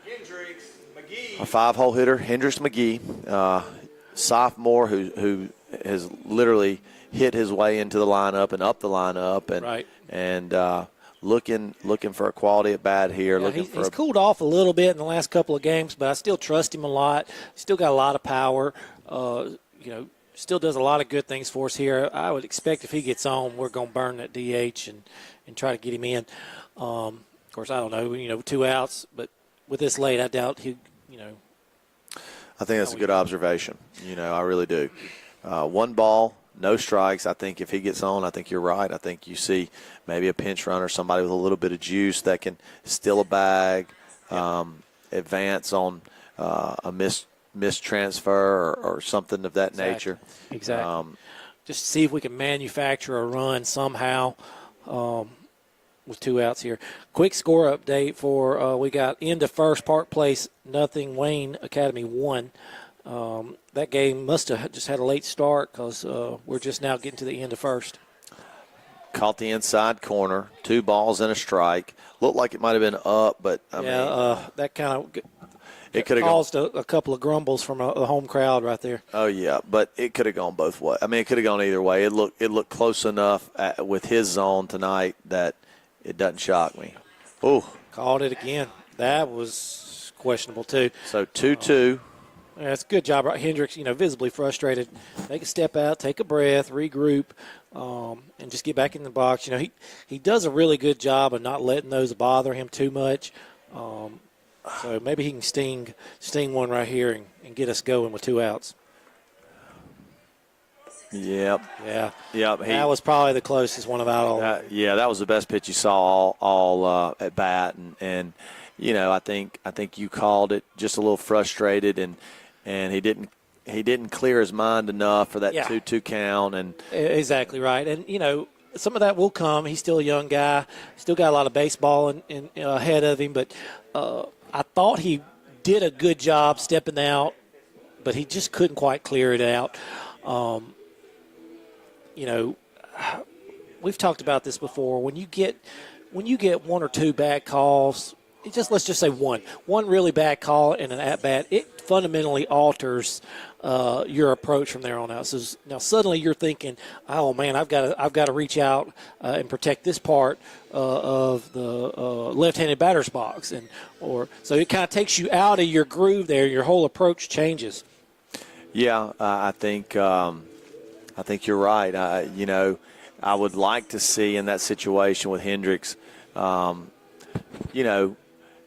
a 5-hole hitter, Hendricks McGee, sophomore who has literally hit his way into the lineup and up the lineup and right. And looking for a quality at bat here. Yeah, he's cooled off a little bit in the last couple of games, but I still trust him a lot. Still got a lot of power. You know, still does a lot of good things for us here. I would expect if he gets on, we're going to burn that DH and try to get him in. Of course, I don't know, you know, 2 outs, but with this late, I doubt he, you know. I think that's a good observation. You know, I really do. 1 ball, no strikes. I think if he gets on, I think you're right. I think you see maybe a pinch runner, somebody with a little bit of juice that can steal a bag, advance on a missed transfer or something of that nature. Exactly. Just see if we can manufacture a run somehow with 2 outs here. Quick score update for we got into first, Park Place, nothing, Wayne Academy 1. That game must have just had a late start because we're just now getting to the end of first. Caught the inside corner, 2 balls and a strike. Looked like it might have been up, but I mean, that kind of it could have caused a couple of grumbles from a home crowd right there. Oh yeah, but it could have gone both ways. I mean, it could have gone either way. It looked close enough with his zone tonight that it doesn't shock me. Ooh, called it again. That was questionable too. So 2-2. Yeah, it's a good job. Hendricks, you know, visibly frustrated. Take a step out, take a breath, regroup, and just get back in the box. You know, he does a really good job of not letting those bother him too much. So maybe he can sting one right here and get us going with 2 outs. Yep. Yeah. Yep. That was probably the closest one about all. That was the best pitch you saw all at bat, and you know, I think you called it just a little frustrated, and he didn't clear his mind enough for that 2-2 count. And exactly right. And you know, some of that will come. He's still a young guy, still got a lot of baseball in ahead of him, but I thought he did a good job stepping out, but he just couldn't quite clear it out. You know, we've talked about this before. When you get 1 or 2 bad calls, let's just say one really bad call and an at bat, it fundamentally alters your approach from there on out. So now suddenly you're thinking, oh man, I've got to reach out and protect this part of the left-handed batter's box, so it kind of takes you out of your groove there. Your whole approach changes. Yeah, I think you're right. You know, I would like to see in that situation with Hendricks, you know,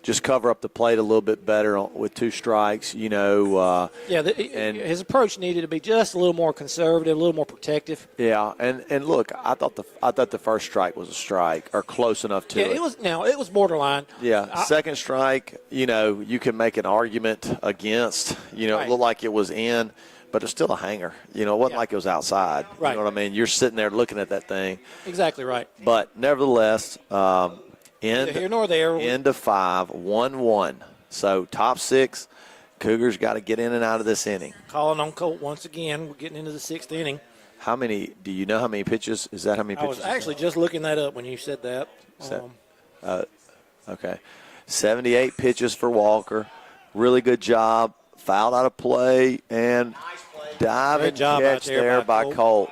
just cover up the plate a little bit better with 2 strikes, you know. And his approach needed to be just a little more conservative, a little more protective. Yeah, and look, I thought the first strike was a strike or close enough to it. It was borderline. Yeah, second strike, you know, you can make an argument against. You know, right. It looked like it was in, but it's still a hanger. You know, it wasn't like it was outside. Right. You know what I mean? You're sitting there looking at that thing. Exactly right. But nevertheless, neither here nor there. End of 5, 1-1. So top 6, Cougars got to get in and out of this inning. Calling on Colt once again. We're getting into the 6th inning. Do you know how many pitches? Is that how many pitches? I was actually just looking that up when you said that. Okay. 78 pitches for Walker. Really good job. Fouled out of play and diving catch there by Colt.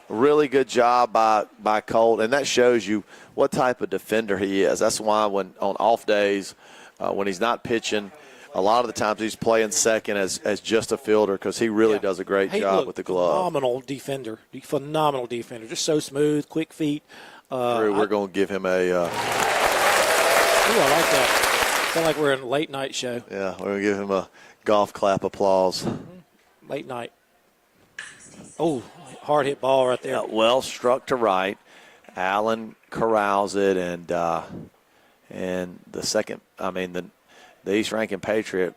Really good job by Colt, and that shows you what type of defender he is. That's why when on off days, when he's not pitching, a lot of the times he's playing second as just a fielder because he really does a great job with the glove. Phenomenal defender, just so smooth, quick feet. Drew, we're going to give him a. Ooh, I like that. Sound like we're in a late night show. Yeah, we're going to give him a golf clap applause. Late night. Oh, hard hit ball right there. Yeah, well struck to right. Allen corrals it, and the second, the East Rankin Patriot,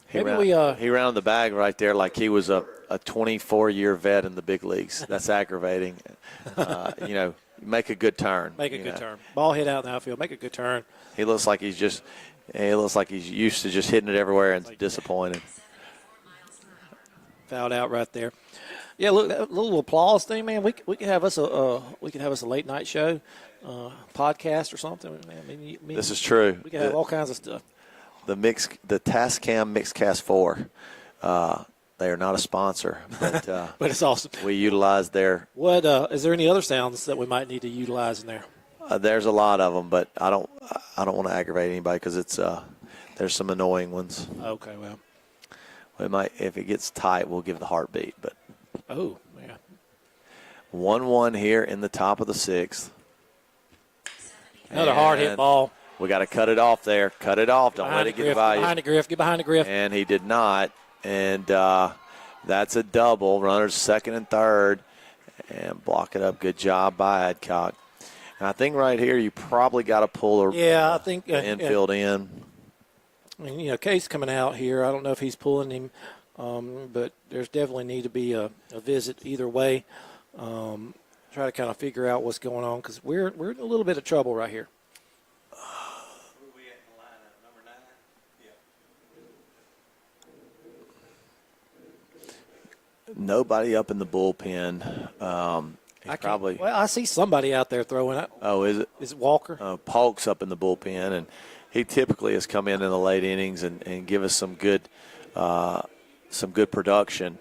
he rounded the bag right there like he was a 24-year vet in the big leagues. That's aggravating. Make a good turn. Make a good turn. Ball hit out in the outfield. Make a good turn. He looks like he's used to just hitting it everywhere and disappointed. Fouled out right there. Yeah, look, that little applause thing, man. We could have us a late night show, podcast or something. Man, this is true. We could have all kinds of stuff. The Tascam Mixcast 4. They are not a sponsor, but but it's awesome. We utilize their. What is there any other sounds that we might need to utilize in there? There's a lot of them, but I don't want to aggravate anybody because it's there's some annoying ones. Okay, well. We might, if it gets tight, we'll give the heartbeat. But oh, yeah. 1-1 here in the top of the sixth. Another hard hit ball. We got to cut it off there. Cut it off. Don't let it get by you. Get behind the Griff. And he did not. And that's a double. Runners second and third. And block it up. Good job by Adcock. And I think right here you probably got to pull the infield in. I mean, Case coming out here. I don't know if he's pulling him, but there's definitely need to be a visit either way. Try to kind of figure out what's going on because we're in a little bit of trouble right here. Where are we at in the lineup? Number 9? Yeah. Nobody up in the bullpen. I see somebody out there throwing it. Oh, is it? Is it Walker? Polk's up in the bullpen, and he typically has come in the late innings and give us some good production.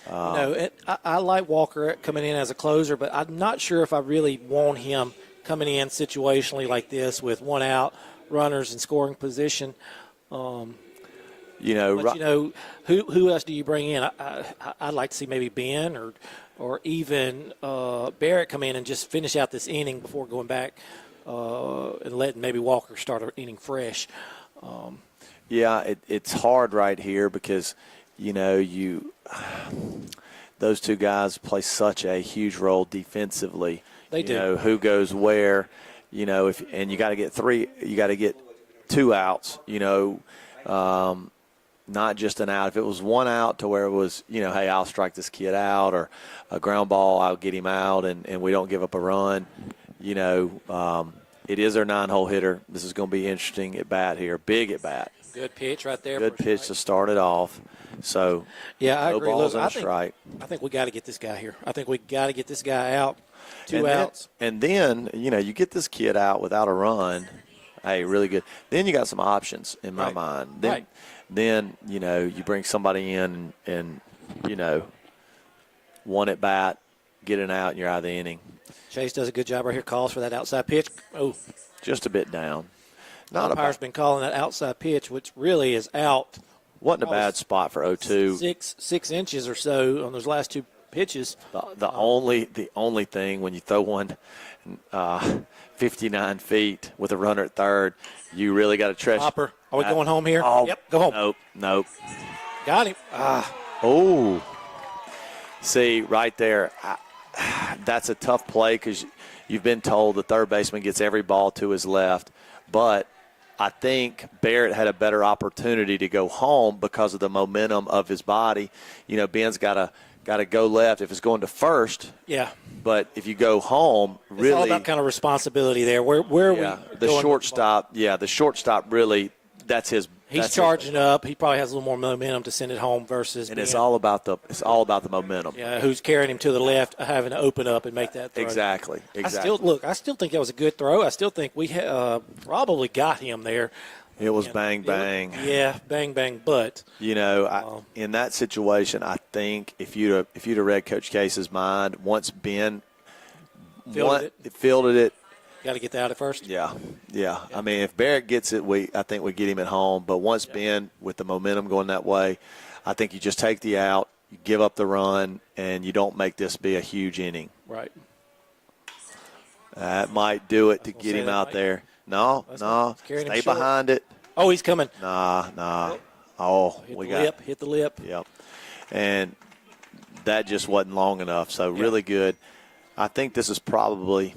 I like Walker coming in as a closer, but I'm not sure if I really want him coming in situationally like this with one out, runners in scoring position. Who else do you bring in? I'd like to see maybe Ben or even Barrett come in and just finish out this inning before going back and letting maybe Walker start an inning fresh. It's hard right here because, those two guys play such a huge role defensively. They do. Who goes where, and you got to get two outs, not just an out. If it was one out to where it was, hey, I'll strike this kid out, or a ground ball, I'll get him out, and we don't give up a run, it is their 9-hole hitter. This is going to be interesting at bat here. Big at bat. Good pitch right there. Good pitch to start it off. So, I agree. Balls and a strike. I think we got to get this guy here. I think we got to get this guy out. Two outs. And then, you get this kid out without a run. Hey, really good. Then you got some options in my mind. Then, you bring somebody in and one at bat, get an out, and you're out of the inning. Chase does a good job right here. Calls for that outside pitch. Oh, just a bit down. Umpire's been calling that outside pitch, which really is out. Wasn't a bad spot for 0-2. 6 inches or so on those last two pitches. The only thing when you throw one 59 feet with a runner at third, you really got to treasure. Hopper, are we going home here? Oh, yep, go home. Nope. Got him. Oh. See, right there, that's a tough play because you've been told the third baseman gets every ball to his left. But I think Barrett had a better opportunity to go home because of the momentum of his body. Ben's got to go left if it's going to first. Yeah. But if you go home, really. It's all about kind of responsibility there. Where are we? The shortstop really, that's his. He's charging up. He probably has a little more momentum to send it home versus. And it's all about the momentum. Yeah, who's carrying him to the left, having to open up and make that throw. Exactly. I still think that was a good throw. I still think we probably got him there. It was bang, bang. Yeah, bang, bang. But You know, in that situation, I think if you'd have read Coach Case's mind, once Ben fielded it, got to get that out at first. yeah. I mean, if Barrett gets it, I think we get him at home. But once Ben, with the momentum going that way, I think you just take the out, you give up the run, and you don't make this be a huge inning. Right. That might do it to get him out there. No, stay behind it. Oh, he's coming. Nah. Oh, Hit the lip. Yep. And that just wasn't long enough. So really good. I think this is probably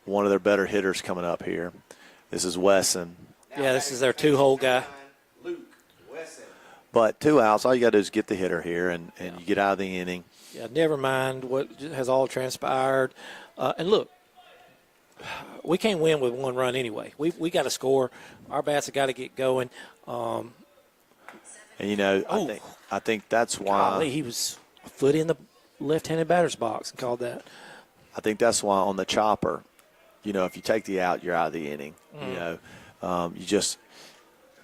one of their better hitters coming up here. This is Wesson. Yeah, this is their 2-hole guy. Luke Wesson. But 2 outs, all you got to do is get the hitter here, and you get out of the inning. Yeah, never mind what has all transpired. And look, we can't win with 1 run anyway. We got to score. Our bats have got to get going. And you know, I think that's why. Golly, he was a foot in the left-handed batter's box and called that. I think that's why on the chopper, you know, if you take the out, you're out of the inning. You know, you just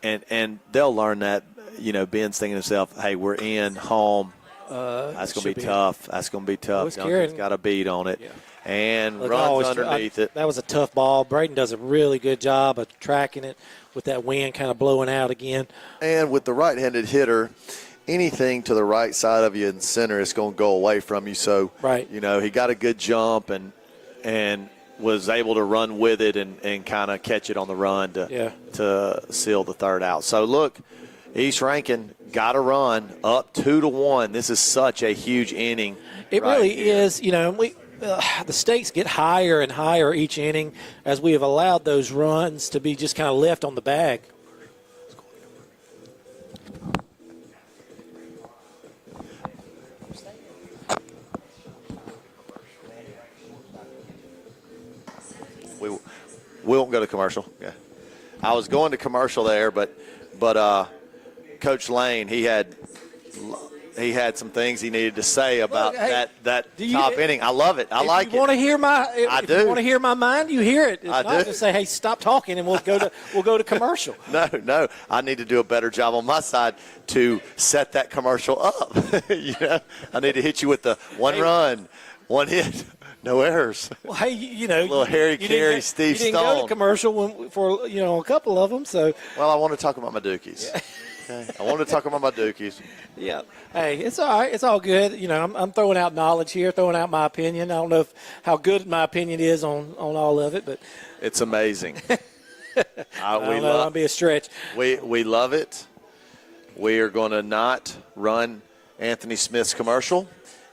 and they'll learn that. You know, Ben's thinking to himself, "Hey, we're in home. That's going to be tough. That's going to be tough. Duncan's got a beat on it." Yeah. And runs underneath it. That was a tough ball. Braden does a really good job of tracking it with that wind kind of blowing out again. And with the right-handed hitter, anything to the right side of you in center is going to go away from you. So, you know, he got a good jump and was able to run with it and kind of catch it on the run to seal the 3rd out. So, look, East Rankin got a run up 2-1. This is such a huge inning. It really is. You know, the stakes get higher and higher each inning as we have allowed those runs to be just kind of left on the bag. We won't go to commercial. Yeah, I was going to commercial there, but Coach Lane, he had some things he needed to say about that top inning. I love it. I like it. If you want to hear my mind, you hear it. It's I not do. to say, hey, stop talking and we'll go to commercial. No. I need to do a better job on my side to set that commercial up. You know, I need to hit you with the 1 run, 1 hit. No errors. Well, hey, you know, little Harry Carey, Steve Stone. You didn't go to commercial for a couple of them. So. Well, I want to talk about my Dookies. Okay. I want to talk about my Dookies. Yeah. Hey, it's all right. It's all good. You know, I'm throwing out knowledge here, throwing out my opinion. I don't know how good my opinion is on all of it, but it's amazing. I'll be a stretch. We love it. We are going to not run Anthony Smith's commercial,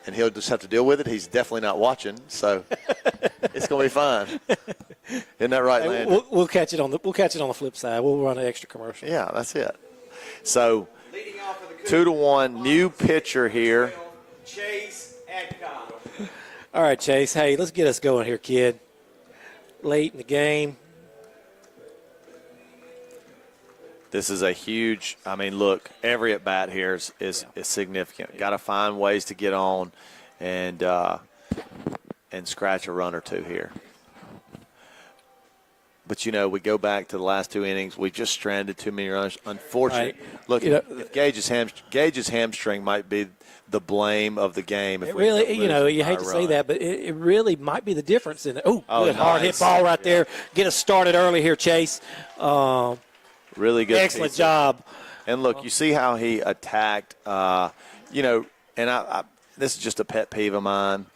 and he'll just have to deal with it. He's definitely not watching, so it's going to be fine. Isn't that right, Landon? We'll catch it on the flip side. We'll run an extra commercial. Yeah, that's it. So 2-1, new pitcher here. Chase Adcock. All right, Chase. Hey, let's get us going here, kid. Late in the game. This is a huge. I mean, look, every at bat here is significant. Got to find ways to get on and scratch a run or two here. But, you know, we go back to the last 2 innings. We just stranded too many runs. Unfortunately, look, if Gage's hamstring might be the blame of the game. If it really, you hate to say that, but it really might be the difference in it. Good hard hit ball right there. Get us started early here, Chase. Really good. Excellent job. And, look, you see how he attacked, and this is just a pet peeve of mine.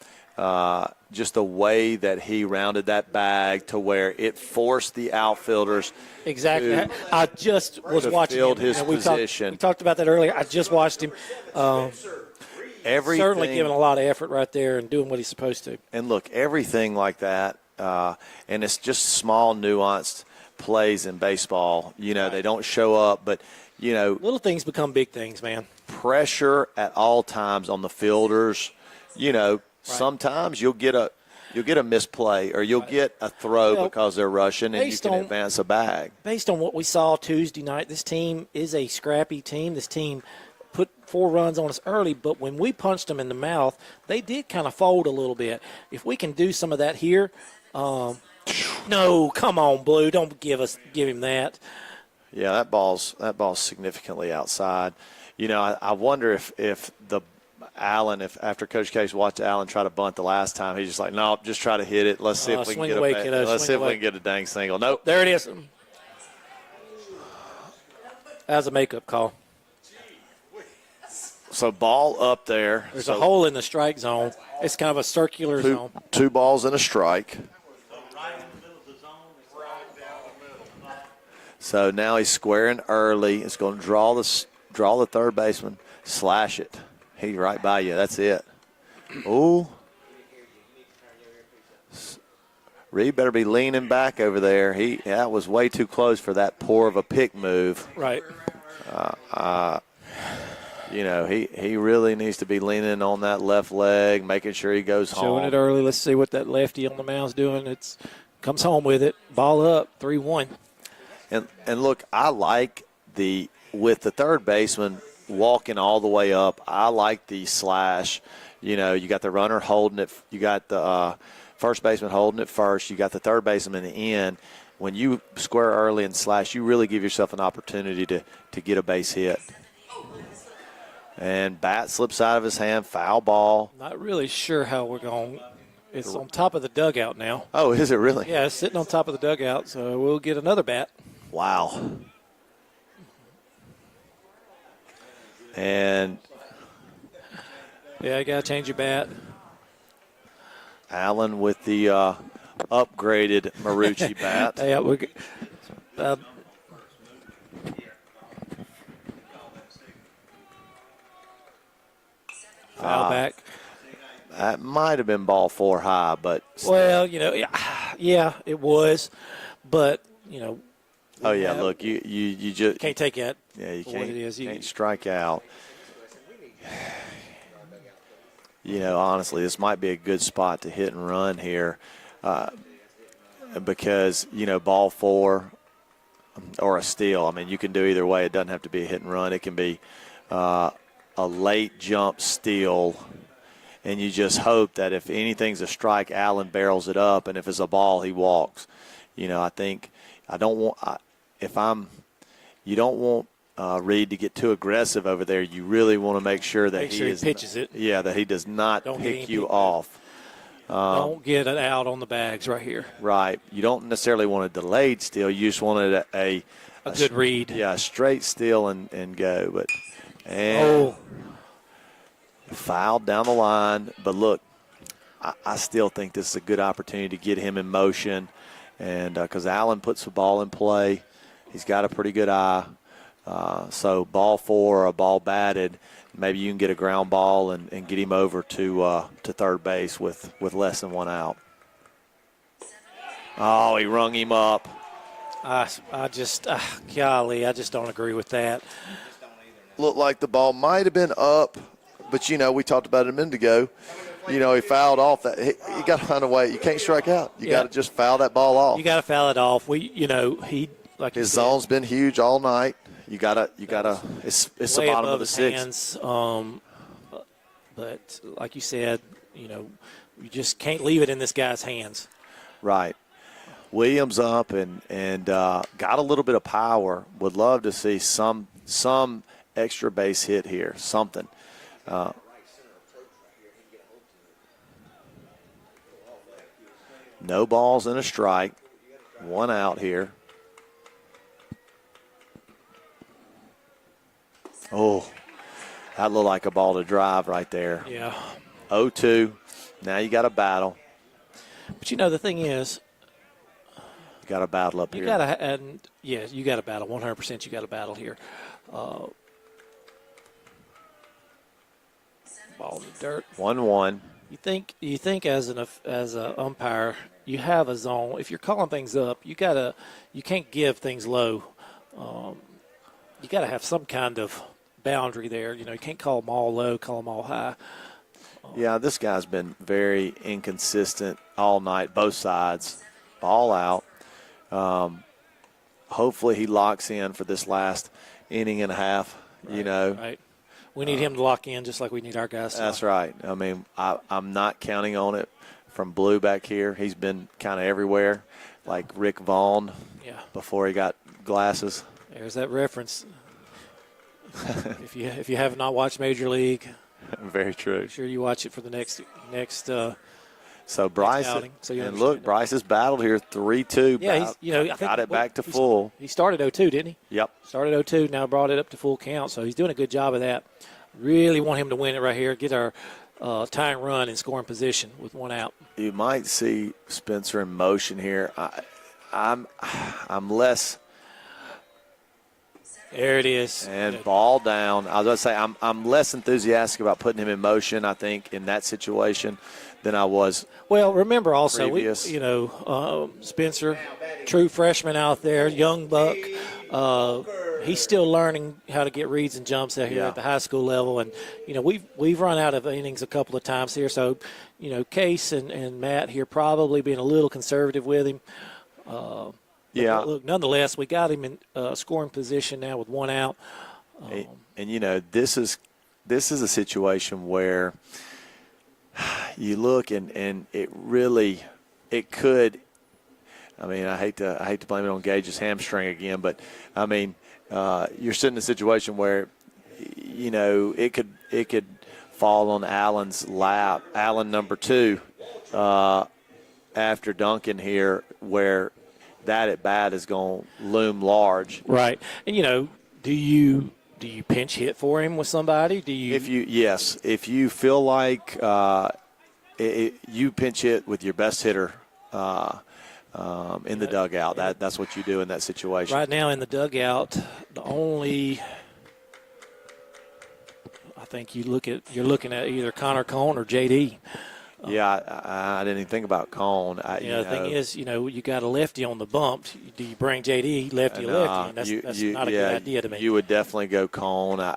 Just the way that he rounded that bag to where it forced the outfielders. Exactly. I just was watching him. His position. We talked about that earlier. I just watched him. Certainly giving a lot of effort right there and doing what he's supposed to. And look, everything like that, and it's just small, nuanced plays in baseball. You know, they don't show up, but you know, little things become big things, man. Pressure at all times on the fielders. You know. Sometimes you'll get a misplay or you'll get a throw because they're rushing and you can advance a bag. Based on what we saw Tuesday night, this team is a scrappy team. This team put 4 runs on us early, but when we punched them in the mouth, they did kind of fold a little bit. If we can do some of that here, no, come on, Blue, don't give him that. Yeah, that ball's significantly outside. You know, I wonder if Allen, if after Coach Case watched Allen try to bunt the last time, he's just like, no, just try to hit it. Let's see if we can swing get away, a kiddo, let's see swing if we away. can get a dang single. Nope. There it is. That was a makeup call. So ball up there. There's So a hole in the strike zone. It's kind of a circular zone. two balls and a strike. So now he's squaring early. It's going to draw the third baseman, slash it. He's right by you. That's it. Ooh. Reed better be leaning back over there. That was way too close for that poor of a pick move. Right. You know, he really needs to be leaning on that left leg, making sure he goes home. Showing it early. Let's see what that lefty on the mound's doing. It's comes home with it. Ball up, 3-1. And look, I like with the third baseman walking all the way up, I like the slash. You know, you got the runner holding it. You got the first baseman holding it first. You got the third baseman in. When you square early and slash, you really give yourself an opportunity to get a base hit. And bat slips out of his hand, foul ball. Not really sure how we're going. It's on top of the dugout now. Oh, is it really? Yeah, it's sitting on top of the dugout, so we'll get another bat. Wow. And yeah, you got to change your bat. Allen with the upgraded Marucci bat. Yeah, we foul back. That might have been ball 4 high, but well, you know, yeah, it was, but you know. Oh yeah, look, you just can't take it. Yeah, you for can't. What it is. Can't strike out. You know, honestly, this might be a good spot to hit and run here, because you know, ball 4 or a steal. I mean, you can do either way. It doesn't have to be a hit and run. It can be a late jump steal. And you just hope that if anything's a strike, Allen barrels it up, and if it's a ball, he walks. You know, you don't want Reed to get too aggressive over there. You really want to make sure that he pitches it. Yeah, that he does not pick you off. Don't get it out on the bags right here. Right. You don't necessarily want a delayed steal. You just wanted a good read. Yeah, a straight steal and go. Fouled down the line. But look, I still think this is a good opportunity to get him in motion. And because Allen puts the ball in play, he's got a pretty good eye. So ball 4 or a ball batted, maybe you can get a ground ball and get him over to third base with less than 1 out. Oh, he rung him up. I just don't agree with that. Looked like the ball might have been up, but, you know, we talked about it a minute ago. You know, he fouled off that. You got to find a way. You can't strike out. You got to just foul that ball off. You got to foul it off. His zone's been huge all night. You gotta. It's the bottom of the 6th. But like you said, you know, you just can't leave it in this guy's hands. Right. Williams up and got a little bit of power. Would love to see some extra base hit here. Something. No balls and a strike. 1 out here. Oh, that looked like a ball to drive right there. Yeah. 0-2. Now you got a battle. But, you know, the thing is, you got a battle up here. You got a battle. 100% you got a battle here. Ball in the dirt. 1-1. You think as an umpire, you have a zone. If you're calling things up, you can't give things low. You got to have some kind of boundary there. You know, you can't call them all low, call them all high. Yeah, this guy's been very inconsistent all night, both sides. Ball out. Hopefully he locks in for this last inning and a half, you know. Right. We need him to lock in just like we need our guys to. That's right. I mean, I'm not counting on it from Blue back here. He's been kind of everywhere, like Rick Vaughn before he got glasses. There's that reference. if you have not watched Major League, Very true. make sure you watch it for the next. So Bryce, outing, so you and understand look, it. Bryce has battled here 3-2. Yeah, I think got it back to full. He started 0-2, didn't he? Yep. Started 0-2, now brought it up to full count. So he's doing a good job of that. Really want him to win it right here. Get our tying run in scoring position with one out. You might see Spencer in motion here. I'm less. There it is. And ball down. I was going to say I'm less enthusiastic about putting him in motion, I think, in that situation than I was. Well, remember also, previous. Spencer, true freshman out there, young buck. He's still learning how to get reads and jumps out here at the high school level. And, we've run out of innings a couple of times here. So, Case and Matt here probably being a little conservative with him. Yeah. Look, nonetheless, we got him in scoring position now with one out. And this is a situation where you look and it could. I mean, I hate to blame it on Gage's hamstring again, but I mean, you're sitting in a situation where it could fall on Allen's lap, Allen number 2, after Duncan here, where that at bat is going to loom large. Right. And, do you pinch hit for him with somebody? Do you? If you feel like you pinch hit with your best hitter in the dugout, that's what you do in that situation. Right now in the dugout, I think you're looking at either Connor Cone or JD. Yeah, I didn't even think about Cone. The thing is, you got a lefty on the bump. Do you bring JD lefty or lefty? And that's not a good idea to me. You would definitely go Cone.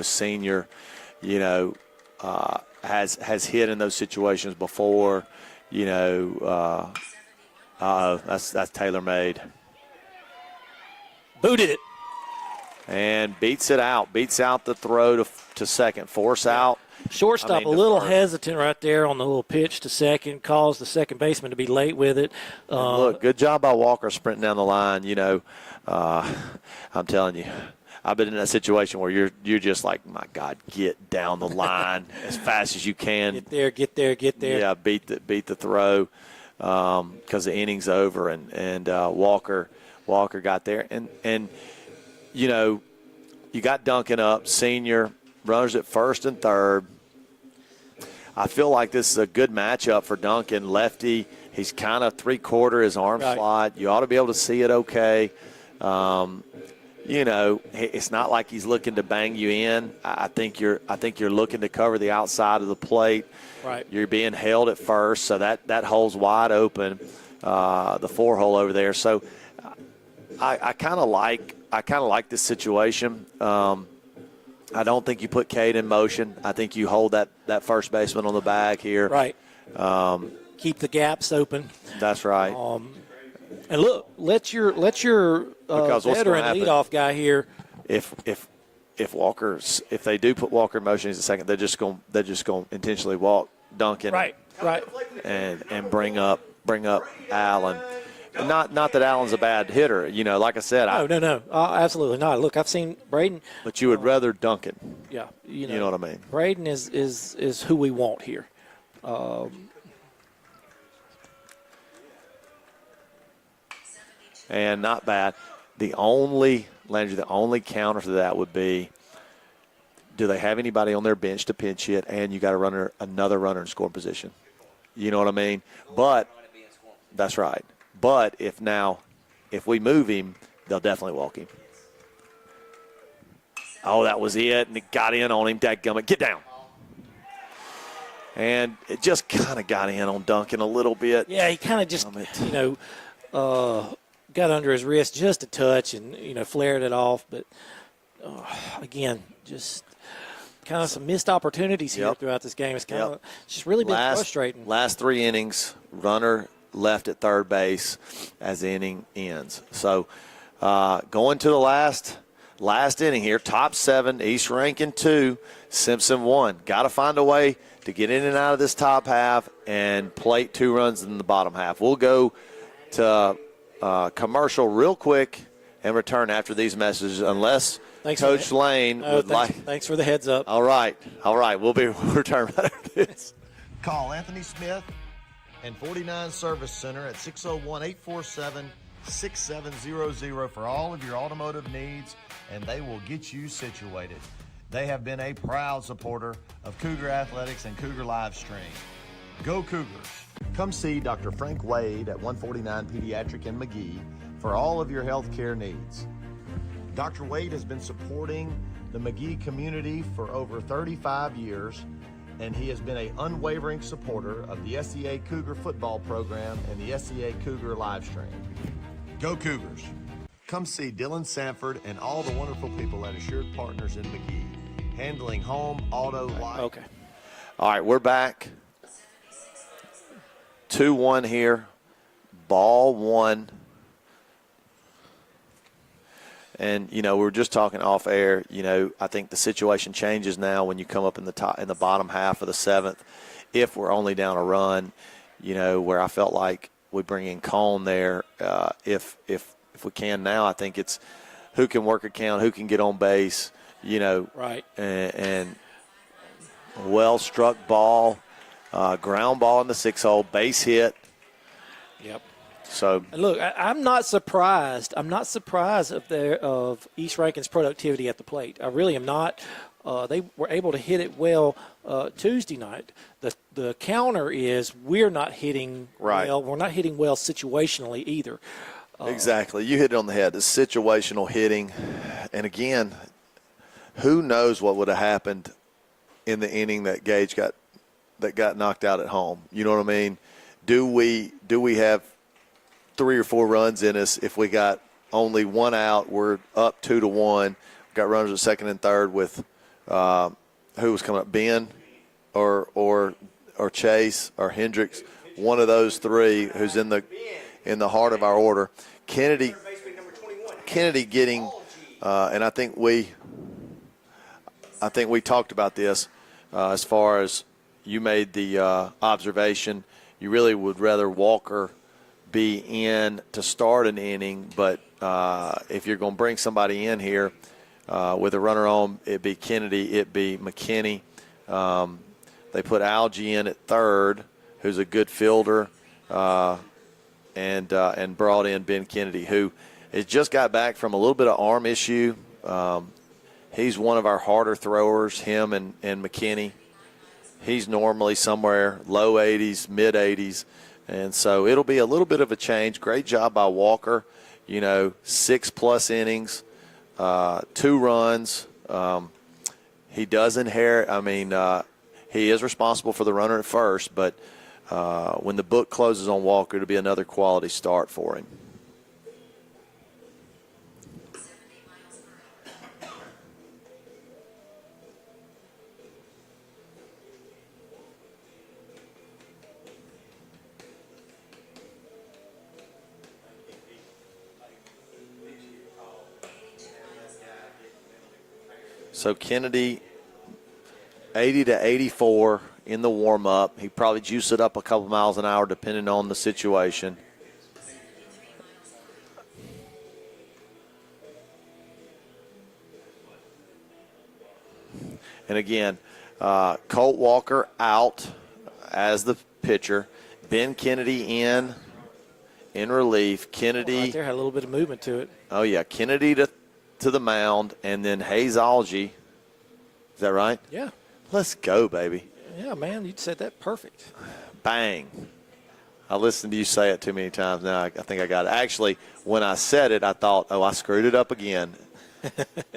Senior, has hit in those situations before. That's TaylorMade. Booted it. And beats out the throw to second. Force out. Shortstop a little hesitant right there on the little pitch to second, caused the second baseman to be late with it. Look, good job by Walker sprinting down the line. I'm telling you, I've been in that situation where you're just like, my God, get down the line as fast as you can. Get there. Yeah, beat the throw because the inning's over, and Walker got there, and you got Duncan up, senior. Runners at first and third. I feel like this is a good matchup for Duncan. Lefty, he's kind of three-quarter his arm slot. You ought to be able to see it okay. It's not like he's looking to bang you in. I think you're looking to cover the outside of the plate. Right. You're being held at first, so that hole's wide open, the 4-hole over there. So I kind of like this situation. I don't think you put Cade in motion. I think you hold that first baseman on the bag here. Right. Keep the gaps open. That's right. And look, let your veteran leadoff guy here. If they do put Walker in motion, he's a second. They're just going to intentionally walk Duncan. Right. And bring up Allen. Not that Allen's a bad hitter, like I said. No, absolutely not. Look, I've seen Braden. But you would rather Duncan. Yeah, you know what I mean. Braden is who we want here. And not bad. The only counter to that would be, do they have anybody on their bench to pinch hit, and you got another runner in scoring position? You know what I mean? But that's right. But if we move him, they'll definitely walk him. Oh, that was it, and it got in on him. Dadgummit, get down. And it just kind of got in on Duncan a little bit. Yeah, he kind of just, got under his wrist just a touch and, flared it off. But, again, just kind of some missed opportunities here throughout this game. It's kind of just really been frustrating. Last 3 innings, runner left at third base as the inning ends. So going to the last inning here, top 7, East Rankin 2, Simpson 1. Got to find a way to get in and out of this top half and plate 2 runs in the bottom half. We'll go to commercial real quick, and return after these messages unless Thanks for Coach the- Lane would Thanks for the heads up. All right. We'll be returning right after this. Call Anthony Smith and 49 Service Center at 601-847-6700 for all of your automotive needs, and they will get you situated. They have been a proud supporter of Cougar Athletics and Cougar Livestream. Go Cougars. Come see Dr. Frank Wade at 149 Pediatric in McGee for all of your health care needs. Dr. Wade has been supporting the McGee community for over 35 years, and he has been an unwavering supporter of the SEA Cougar football program and the SEA Cougar Livestream. Go Cougars. Come see Dylan Sanford and all the wonderful people at Assured Partners in McGee, handling home, auto, life. Okay. All right, we're back. 2-1 here. Ball one. And, we were just talking off air, I think the situation changes now when you come up in the bottom half of the seventh. If we're only down a run, where I felt like we bring in Cone there. If we can now, I think it's who can work a count, who can get on base, Right. And well-struck ball, ground ball in the 6-hole, base hit. Yep. So And look, I'm not surprised. I'm not surprised of East Rankin's productivity at the plate. I really am not. They were able to hit it well Tuesday night. The counter is we're not hitting Right. well. We're not hitting well situationally either. exactly. You hit it on the head. The situational hitting. And, again, who knows what would have happened in the inning that Gage got knocked out at home. You know what I mean? Do we have 3 or 4 runs in us if we got only one out? We're up 2-1. Got runners at second and third with who was coming up, Ben or Chase or Hendricks. One of those three who's in the heart of our order. Kennedy getting and I think we talked about this as far as you made the observation. You really would rather Walker be in to start an inning, but if you're going to bring somebody in here with a runner on, it'd be Kennedy, it'd be McKinney. They put Algie in at third, who's a good fielder, and brought in Ben Kennedy, who has just got back from a little bit of arm issue. He's one of our harder throwers, him and McKinney. He's normally somewhere low 80s, mid 80s. And so it'll be a little bit of a change. Great job by Walker. 6+ innings, 2 runs. He does inherit. He is responsible for the runner at first, but when the book closes on Walker, it'll be another quality start for him. So Kennedy, 80 to 84 in the warm-up. He probably juice it up a couple miles an hour depending on the situation. And again, Colt Walker out as the pitcher. Ben Kennedy in relief. Kennedy. Right there had a little bit of movement to it. Oh, yeah. Kennedy to the mound, and then Hayes Algie. Is that right? Yeah. Let's go, baby. Yeah, man, you said that perfect. Bang. I listened to you say it too many times now. I think I got it. Actually, when I said it, I thought, oh, I screwed it up again.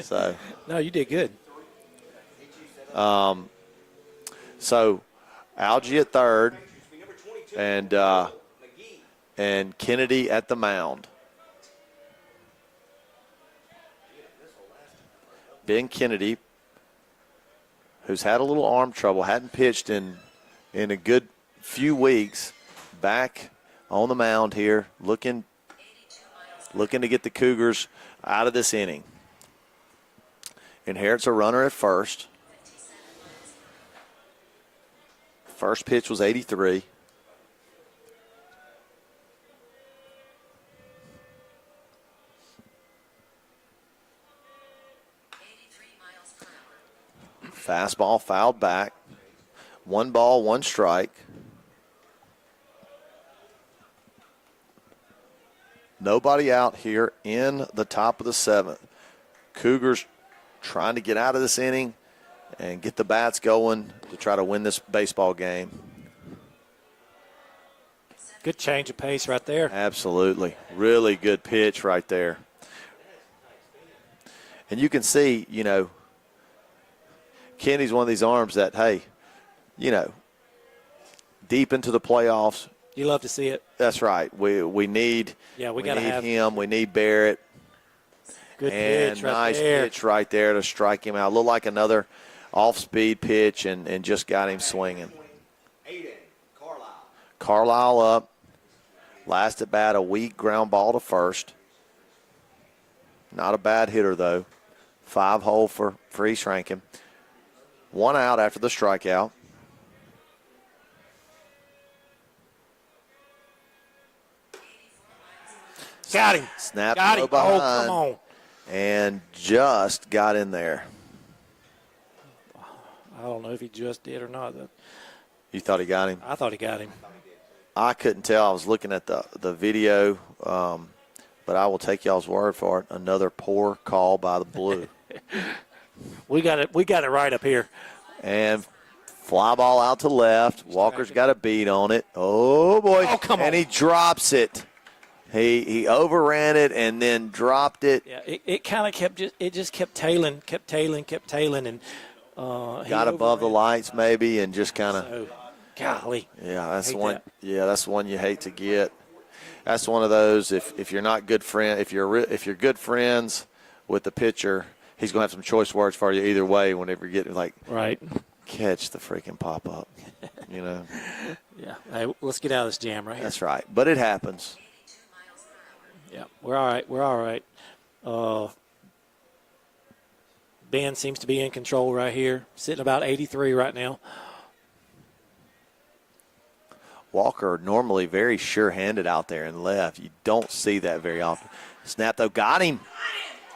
So. No, you did good. So, Algie at third, and Kennedy at the mound. Ben Kennedy, who's had a little arm trouble, hadn't pitched in a good few weeks, back on the mound here, looking to get the Cougars out of this inning. Inherits a runner at first. First pitch was 83. Fastball fouled back. 1 ball, 1 strike. Nobody out here in the top of the 7th. Cougars trying to get out of this inning and get the bats going to try to win this baseball game. Good change of pace right there. Absolutely. Really good pitch right there. And you can see, Kenny's one of these arms that, hey, deep into the playoffs. You love to see it. That's right. We need him. We need Barrett. Good and pitch right nice there. pitch right there to strike him out. Looked like another off-speed pitch and just got him swinging. Carlisle up. Last at bat, a weak ground ball to first. Not a bad hitter, though. 5-hole for East Rankin. 1 out after the strikeout. Got him. Snap Got low him. behind. Oh, come on. And just got in there. I don't know if he just did or not. You thought he got him? I thought he got him. I couldn't tell. I was looking at the video, but I will take y'all's word for it. Another poor call by the Blue. We got it right up here. And fly ball out to left. Walker's got a beat on it. Oh, boy. Oh, come on. And he drops it. He overran it and then dropped it. Yeah, it kind of kept tailing, and Got above the lights maybe and just kind of. So, golly. Yeah, that's Hate one. that. Yeah, that's one you hate to get. That's one of those. If you're not good friend, if you're good friends with the pitcher, he's gonna have some choice words for you either way. Whenever you're getting right, catch the freaking pop up, Yeah. Hey, let's get out of this jam right here. That's right. But it happens. Yeah, we're all right. We're all right. Ben seems to be in control right here, sitting about 83 right now. Walker normally very sure-handed out there and left. You don't see that very often. Snap though, got him.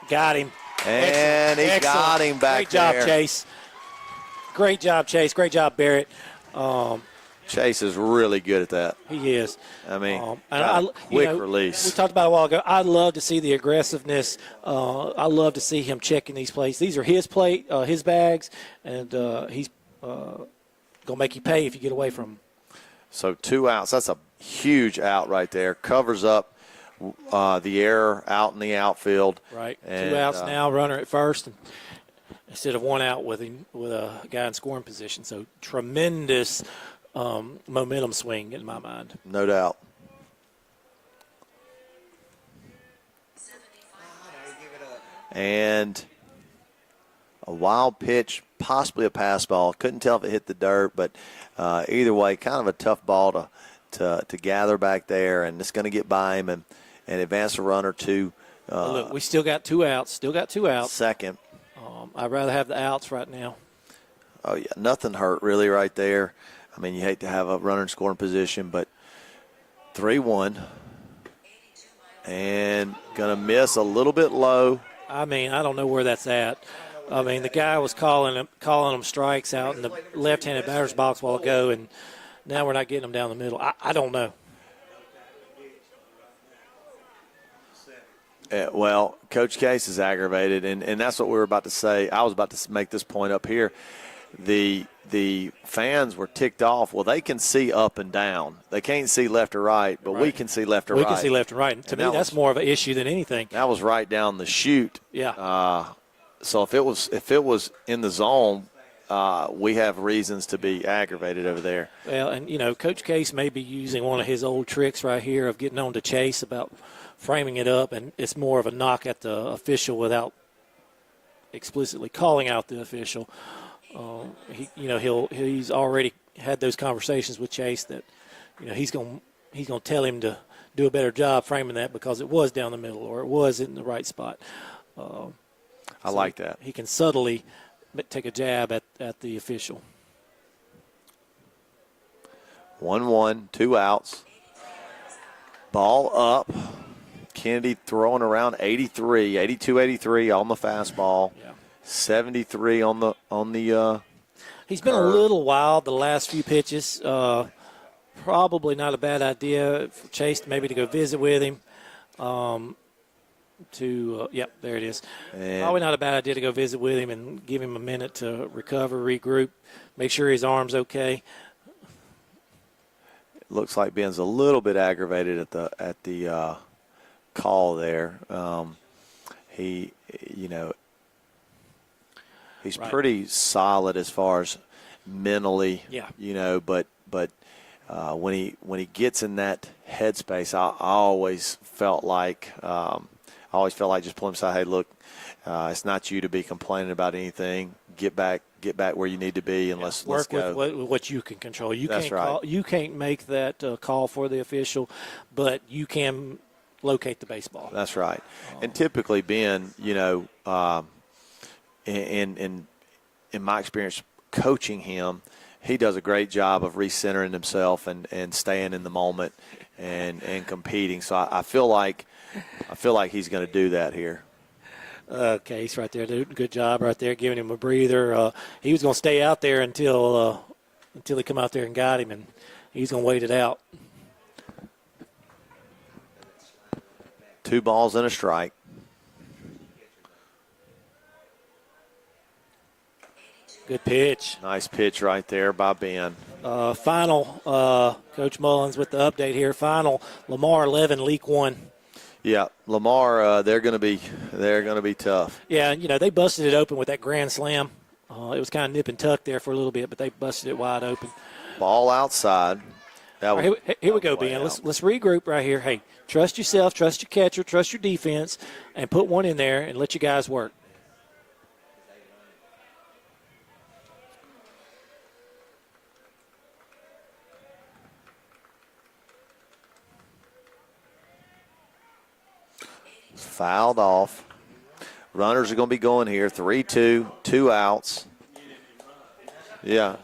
Got him. And he got him back there. Great job, Chase. Great job, Chase. Great job, Barrett. Chase is really good at that. He is. I mean, quick release. We talked about it a while ago. I'd love to see the aggressiveness. I love to see him checking these plays. These are his his bags, and he's going to make you pay if you get away from him. So 2 outs. That's a huge out right there. Covers up the error out in the outfield. Right. And, 2 outs now, runner at first, and instead of 1 out with a guy in scoring position. So tremendous momentum swing in my mind. No doubt. And a wild pitch, possibly a pass ball. Couldn't tell if it hit the dirt, but either way, kind of a tough ball to gather back there, and it's going to get by him and advance a run or two. Look, we still got 2 outs. Still got 2 outs. Second. I'd rather have the outs right now. Oh, yeah, nothing hurt really right there. I mean, you hate to have a runner in scoring position, but 3-1. And going to miss a little bit low. I mean, I don't know where that's at. I mean, the guy was calling them strikes out in the left-handed batter's box a while ago, and now we're not getting them down the middle. I don't know. Well, Coach Case is aggravated, and that's what we were about to say. I was about to make this point up here. The fans were ticked off. Well, they can see up and down. They can't see left or right, but we can see left or right. We can see left and right. And to me, that's more of an issue than anything. That was right down the chute. Yeah. So if it was in the zone, we have reasons to be aggravated over there. Well, and, Coach Case may be using one of his old tricks right here of getting on to Chase about framing it up, and it's more of a knock at the official without explicitly calling out the official. He's already had those conversations with Chase that, he's going to tell him to do a better job framing that because it was down the middle or it was in the right spot. I like that. He can subtly take a jab at the official. 1-1, 2 outs. Ball up. Kennedy throwing around 82, 83 on the fastball. Yeah. 73 on the He's been a little wild the last few pitches. Probably not a bad idea for Chase maybe to go visit with him. Yep, there it is. And probably not a bad idea to go visit with him and give him a minute to recover, regroup, make sure his arm's okay. looks like Ben's a little bit aggravated at the call there. He's Right. pretty solid as far as mentally, Yeah. but when he gets in that headspace, I always felt like just pull him aside. Hey, look, it's not you to be complaining about anything. Get back where you need to be, and let's Work go. with what you can control. That's right. You can't make that call for the official, but you can locate the baseball. That's right. And typically, Ben, in my experience coaching him, he does a great job of recentering himself and staying in the moment and competing. So I feel like he's going to do that here. Okay, he's right there. Dude. Good job right there, giving him a breather. He was going to stay out there until he come out there and got him, and he's going to wait it out. 2 balls and a strike. Good pitch. Nice pitch right there by Ben. Final, Coach Mullins with the update here. Final, Lamar 11, Leak 1. Yeah, Lamar, they're going to be tough. Yeah, they busted it open with that grand slam. It was kind of nip and tuck there for a little bit, but they busted it wide open. Ball outside. All right, here we go, Ben. Let's regroup right here. Hey, trust yourself, trust your catcher, trust your defense, and put one in there and let you guys work. Fouled off. Runners are going to be going here. 3-2, 2 outs. Yeah.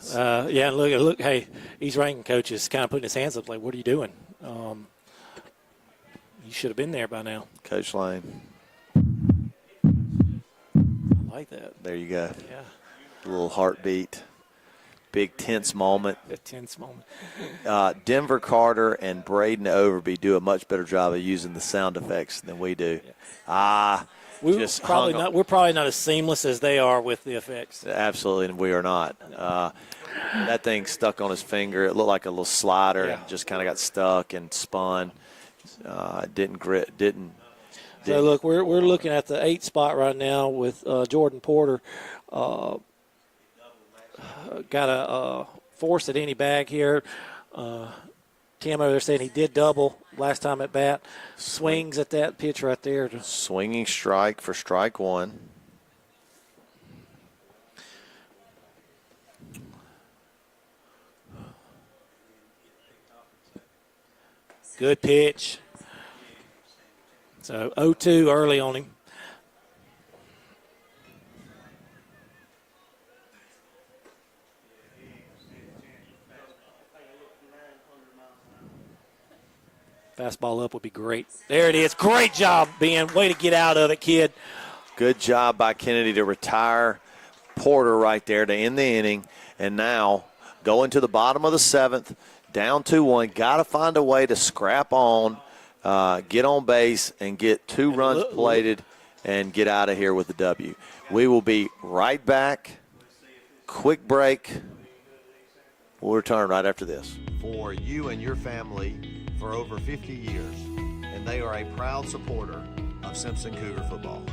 Yeah, look. Hey, East Rankin coach is kind of putting his hands up like, what are you doing? You should have been there by now. Coach Lane. I like that. There you go. Yeah, A little heartbeat. Big tense moment. a tense moment. Denver Carter and Braden Overby do a much better job of using the sound effects than we do. We're probably not as seamless as they are with the effects. Absolutely, and we are not. That thing stuck on his finger. It looked like a little slider. Yeah. And just kind of got stuck and spun. Didn't grit. So look, we're looking at the 8 spot right now with Jordan Porter. Got a force at any bag here. Tim over there saying he did double last time at bat. Swings at that pitch right there. Swinging strike for strike 1. Good pitch. So 0-2 early on him. Fastball up would be great. There it is. Great job, Ben. Way to get out of it, kid. Good job by Kennedy to retire Porter right there to end the inning. And now going to the bottom of the 7th, down 2-1. Got to find a way to scrap on, get on base, and get 2 runs plated and get out of here with the W. We will be right back. Quick break. We'll return right after this. For you and your family for over 50 years, and they are a proud supporter of Simpson Cougar football.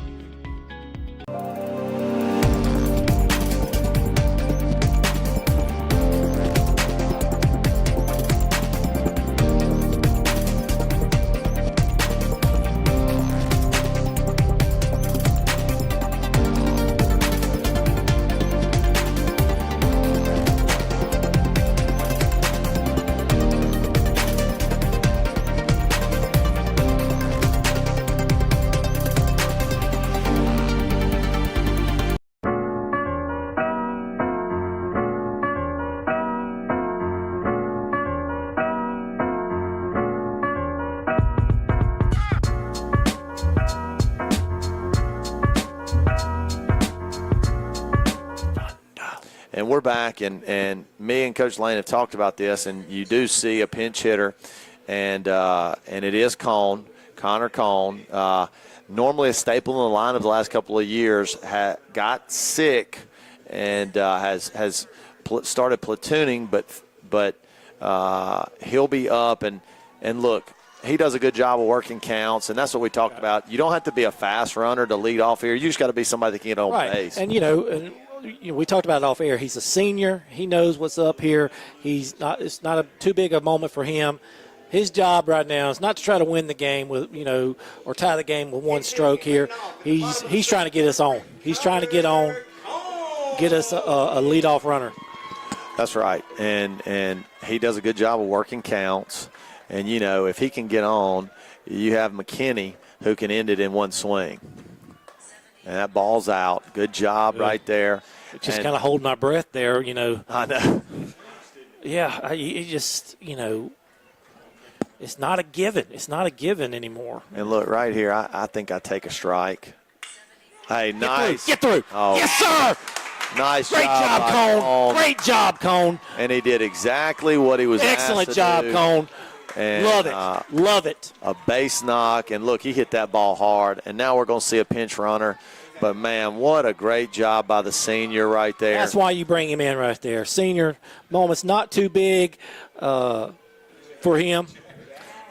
and we're back, and me and Coach Lane have talked about this, and you do see a pinch hitter, and it is Connor Cone. Normally a staple in the lineup the last couple of years, got sick and has started platooning, but he'll be up, and look, he does a good job of working counts, and that's what we talked about. You don't have to be a fast runner to lead off here. You just got to be somebody that can get on base. And, we talked about it off air. He's a senior. He knows what's up here. It's not too big a moment for him. His job right now is not to try to win the game with, or tie the game with one stroke here. He's trying to get us on. He's trying to get us a leadoff runner. That's right, and he does a good job of working counts. And, if he can get on, you have McKinney who can end it in one swing. And that ball's out. Good job right there. Just kind of hold my breath there, I know. Yeah, it's not a given. It's not a given anymore. And look, right here, I think I take a strike. Hey, nice. Get through. Oh. Yes, sir. Nice Great job, Cone. Great job, Cone. And he did exactly what he was Excellent asked to job, do. Cone. And, Love it. Love it. A base knock. And, look, he hit that ball hard. And now we're going to see a pinch runner. But, man, what a great job by the senior right there. That's why you bring him in right there. Senior moment's not too big for him.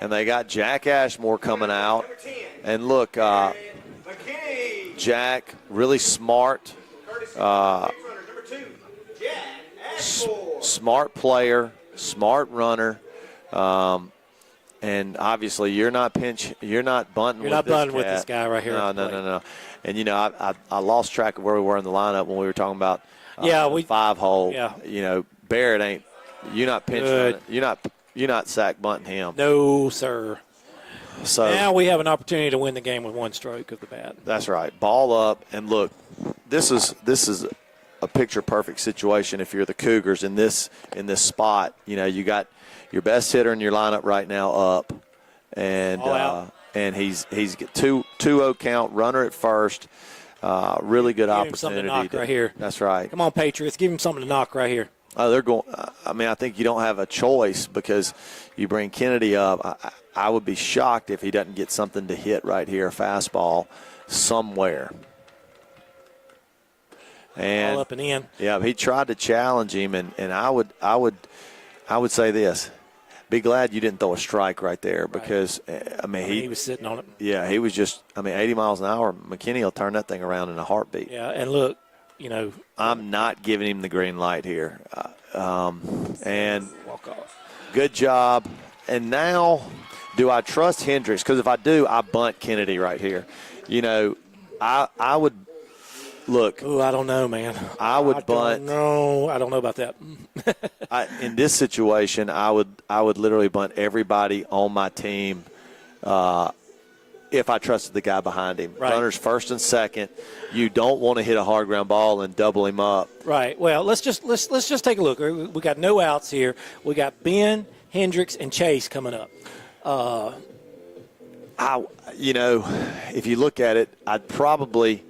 And they got Jack Ashmore coming out. And, look, Jack, really smart. Smart player, smart runner. And obviously you're not bunting You're not bunting with this guy right here. No. And, I lost track of where we were in the lineup when we were talking about we 5-hole. Yeah. Barrett you're not pinch running. You're not sack bunting him. No, sir. So now we have an opportunity to win the game with one stroke of the bat. That's right. Ball up, and look, this is a picture-perfect situation if you're the Cougars in this spot. You got your best hitter in your lineup right now up, and he's got 2-0 count, runner at first. Really good opportunity. Give him something to knock right here. That's right. Come on, Patriots, give him something to knock right here. They're going. I think you don't have a choice because you bring Kennedy up. I would be shocked if he doesn't get something to hit right here, a fastball somewhere. And all up and in. Yeah, he tried to challenge him, and I would say this: be glad you didn't throw a strike right there because he was sitting on it. Yeah, he was just 80 miles an hour. McKinney will turn that thing around in a heartbeat. Yeah, and look. I'm not giving him the green light here. And walk off. Good job. And now, do I trust Hendricks? Because if I do, I bunt Kennedy right here. I would look. Oh, I don't know, man. I would bunt. No, I don't know about that. In this situation, I would literally bunt everybody on my team. If I trusted the guy behind him. Right. Runners first and second. You don't want to hit a hard ground ball and double him up. Right. Well, let's just take a look. We got no outs here. We got Ben, Hendricks, and Chase coming up. If you look at it, I'd probably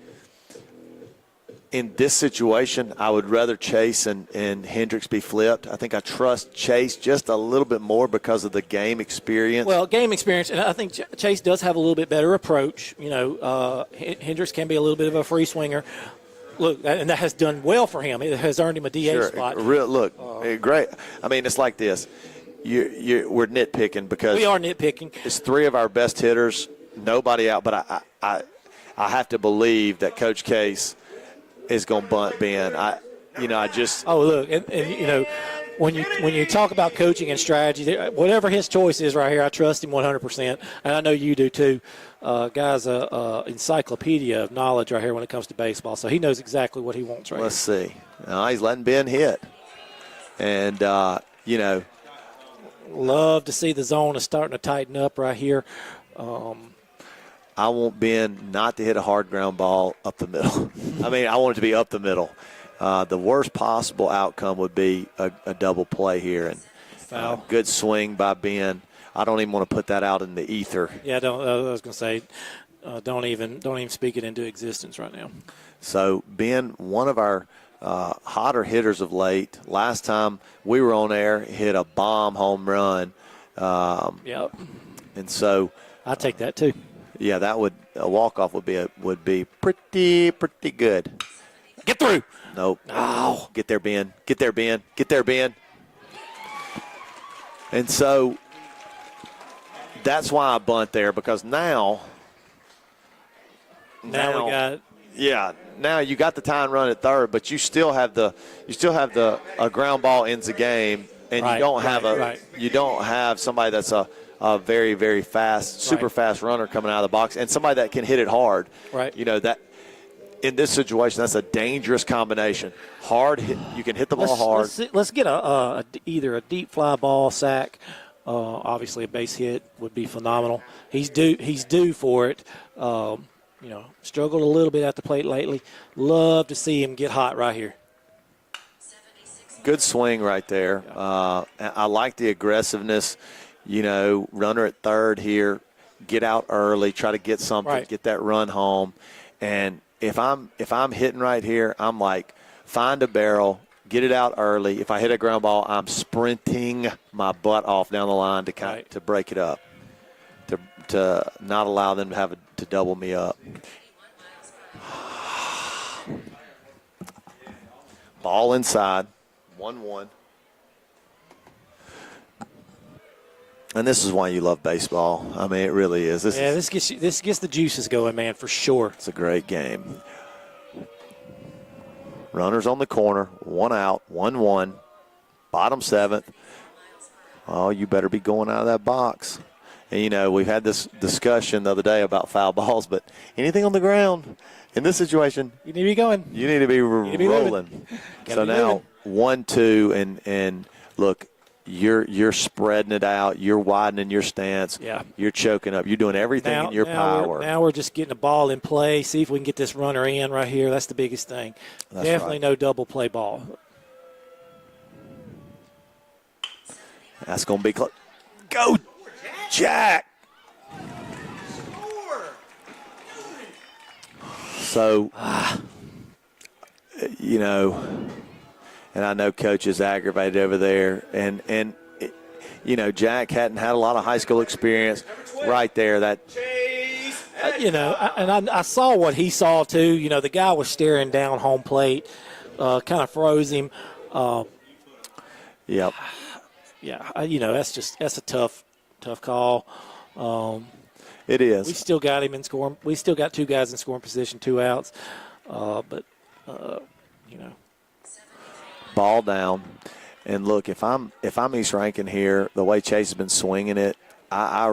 in this situation, I would rather Chase and Hendricks be flipped. I think I trust Chase just a little bit more because of the game experience. Well, game experience, and I think Chase does have a little bit better approach. Hendricks can be a little bit of a free swinger. Look, and that has done well for him. It has earned him a DA spot. Great. I mean, it's like this. We're nitpicking because we are nitpicking. It's three of our best hitters, nobody out. But I have to believe that Coach Case is going to bunt Ben. Oh, look, and when you talk about coaching and strategy, whatever his choice is right here, I trust him 100%, and I know you do too. Guy's a encyclopedia of knowledge right here when it comes to baseball, so he knows exactly what he wants right here. Let's see. He's letting Ben hit, and love to see the zone is starting to tighten up right here. I want Ben not to hit a hard ground ball up the middle. I want it to be up the middle. The worst possible outcome would be a double play here. And good swing by Ben. I don't even want to put that out in the ether. Yeah, I was going to say, don't even speak it into existence right now. So Ben, one of our hotter hitters of late. Last time we were on air, hit a bomb home run. Yep. And so I take that too. yeah, that would a walk-off would be pretty good. Get through. Nope. Oh. Get there, Ben. Get there, Ben. Get there, Ben. And so that's why I bunt there, because now we got. Yeah, now you got the tying run at third, but you still have a ground ball ends the game, and Right, you don't have right. you don't have somebody that's a very, very fast, super fast runner coming out of the box, and somebody that can hit it hard. Right. You know that in this situation, that's a dangerous combination. Hard hit, you can hit the ball hard. Let's get either a deep fly ball, sack. Obviously, a base hit would be phenomenal. He's due for it. Struggled a little bit at the plate lately. Love to see him get hot right here. Good swing right there. I like the aggressiveness. Runner at third here, get out early, try to get something, get that run home. And if I'm hitting right here, I'm like, find a barrel, get it out early. If I hit a ground ball, I'm sprinting my butt off down the line to break it up, to not allow them to double me up. Ball inside, 1-1. And this is why you love baseball. I mean, it really is. This gets the juices going, man, for sure. It's a great game. Runners on the corner, 1 out, 1-1, bottom seventh. Oh, you better be going out of that box. And, we've had this discussion the other day about foul balls, but anything on the ground, in this situation, you need to be going. You need to be rolling. So now 1-2, and look, you're spreading it out. You're widening your stance. Yeah. You're choking up. You're doing everything in your power. Now we're just getting the ball in play. See if we can get this runner in right here. That's the biggest thing. That's Definitely right. no double play ball. That's going to be close. Go, Jack. So, and I know Coach is aggravated over there. And Jack hadn't had a lot of high school experience right there. I saw what he saw, too. The guy was staring down home plate, kind of froze him. Yep. Yeah, that's a tough call. It is. We still got him in scoring. We still got 2 guys in scoring position, 2 outs. Ball down. And look, if I'm East Rankin here, the way Chase has been swinging it, I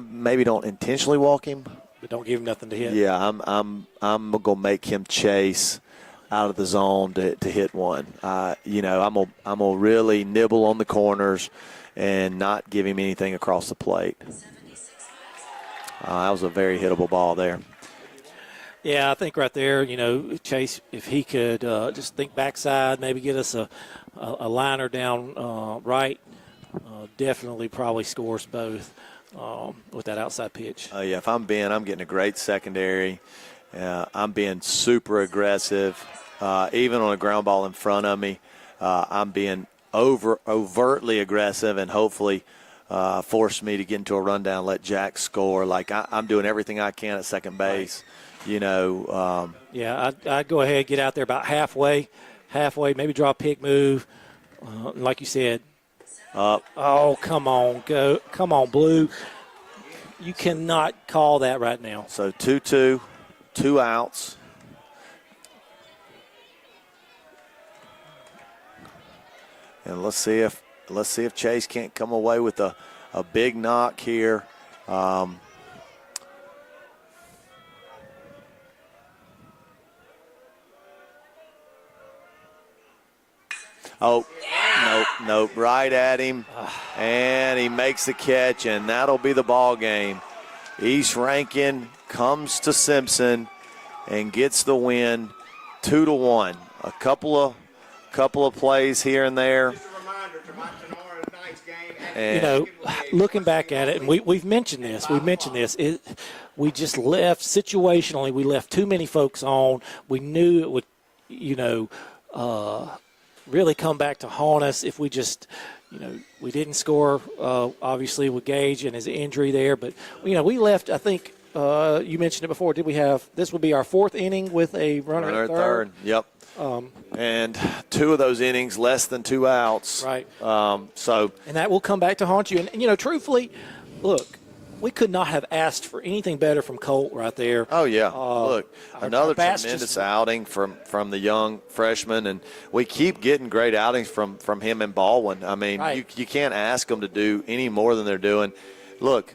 maybe don't intentionally walk him, but don't give him nothing to hit. Yeah, I'm gonna make him chase out of the zone to hit one. I'm gonna really nibble on the corners and not give him anything across the plate. That was a very hittable ball there. Yeah, I think right there, Chase, if he could just think backside, maybe get us a liner down right, definitely probably scores both with that outside pitch. Yeah, if I'm Ben, I'm getting a great secondary. I'm being super aggressive. Even on a ground ball in front of me, I'm being overtly aggressive and hopefully force me to get into a rundown, let Jack score. Like I'm doing everything I can at second base. Yeah, I'd go ahead, get out there about halfway, maybe draw a pick move. Like you said. Up. Oh, come on, Blue. You cannot call that right now. So 2-2, 2 outs. And let's see if Chase can't come away with a big knock here. Oh, nope, right at him. And he makes the catch, and that'll be the ball game. East Rankin comes to Simpson and gets the win 2-1. A couple of plays here and there. Just a reminder to tonight's game. And looking back at it, and we've mentioned this. We just left situationally. We left too many folks on. We knew it would really come back to haunt us if we just, we didn't score, obviously, with Gage and his injury there. But, we left, I think, you mentioned it before. This would be our fourth inning with a runner at third? Yep. And 2 of those innings, less than 2 outs. Right. And that will come back to haunt you. And, truthfully, look, we could not have asked for anything better from Colt right there. Oh, yeah. Look, another bats tremendous outing from the young freshman, and we keep getting great outings from him and Baldwin. I mean, right. you can't ask them to do any more than they're doing. Look,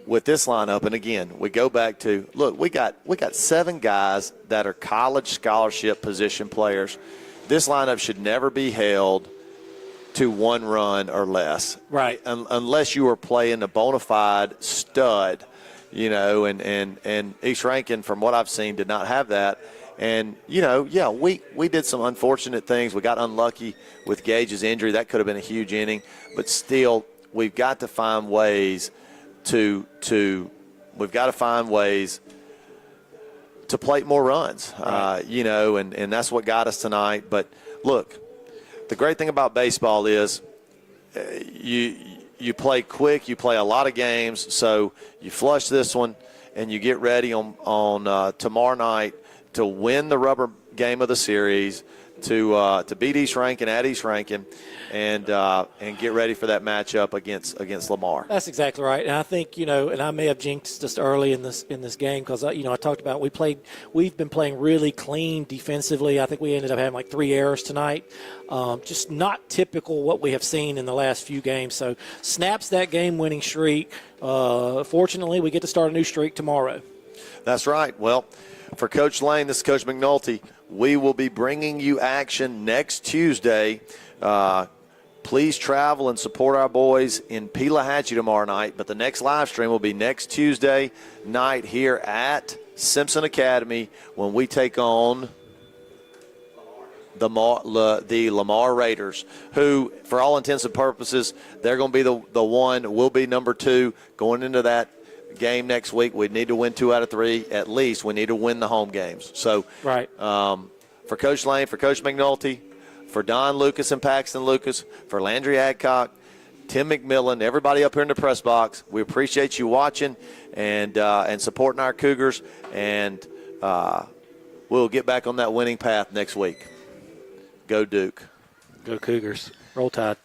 with this lineup, and again, we go back to, look, we got 7 guys that are college scholarship position players. This lineup should never be held to 1 run or less. Right. Unless you are playing a bona fide stud, and East Rankin, from what I've seen, did not have that. And, we did some unfortunate things. We got unlucky with Gage's injury. That could have been a huge inning. But still, we've got to find ways to plate more runs, right. And that's what got us tonight. But, look, the great thing about baseball is you play quick, you play a lot of games, so you flush this one and you get ready on tomorrow night to win the rubber game of the series, to beat East Rankin at East Rankin, and get ready for that matchup against Lamar. That's exactly right. And I think, and I may have jinxed us early in this game because, I talked about we've been playing really clean defensively. I think we ended up having like 3 errors tonight. Just not typical what we have seen in the last few games. So snaps that game-winning streak. Fortunately, we get to start a new streak tomorrow. That's right. Well, for Coach Lane, this is Coach McNulty. We will be bringing you action next Tuesday. Please travel and support our boys in Pelahatchie tomorrow night. But the next live stream will be next Tuesday night here at Simpson Academy when we take on the Lamar Raiders, who, for all intents and purposes, they're going to be the one. We'll be number 2 going into that game next week. We need to win 2 out of 3 at least. We need to win the home games. So, right. For Coach Lane, for Coach McNulty, for Don Lucas and Paxton Lucas, for Landry Adcock, Tim McMillan, everybody up here in the press box, we appreciate you watching and supporting our Cougars, and we'll get back on that winning path next week. Go Duke. Go Cougars. Roll Tide.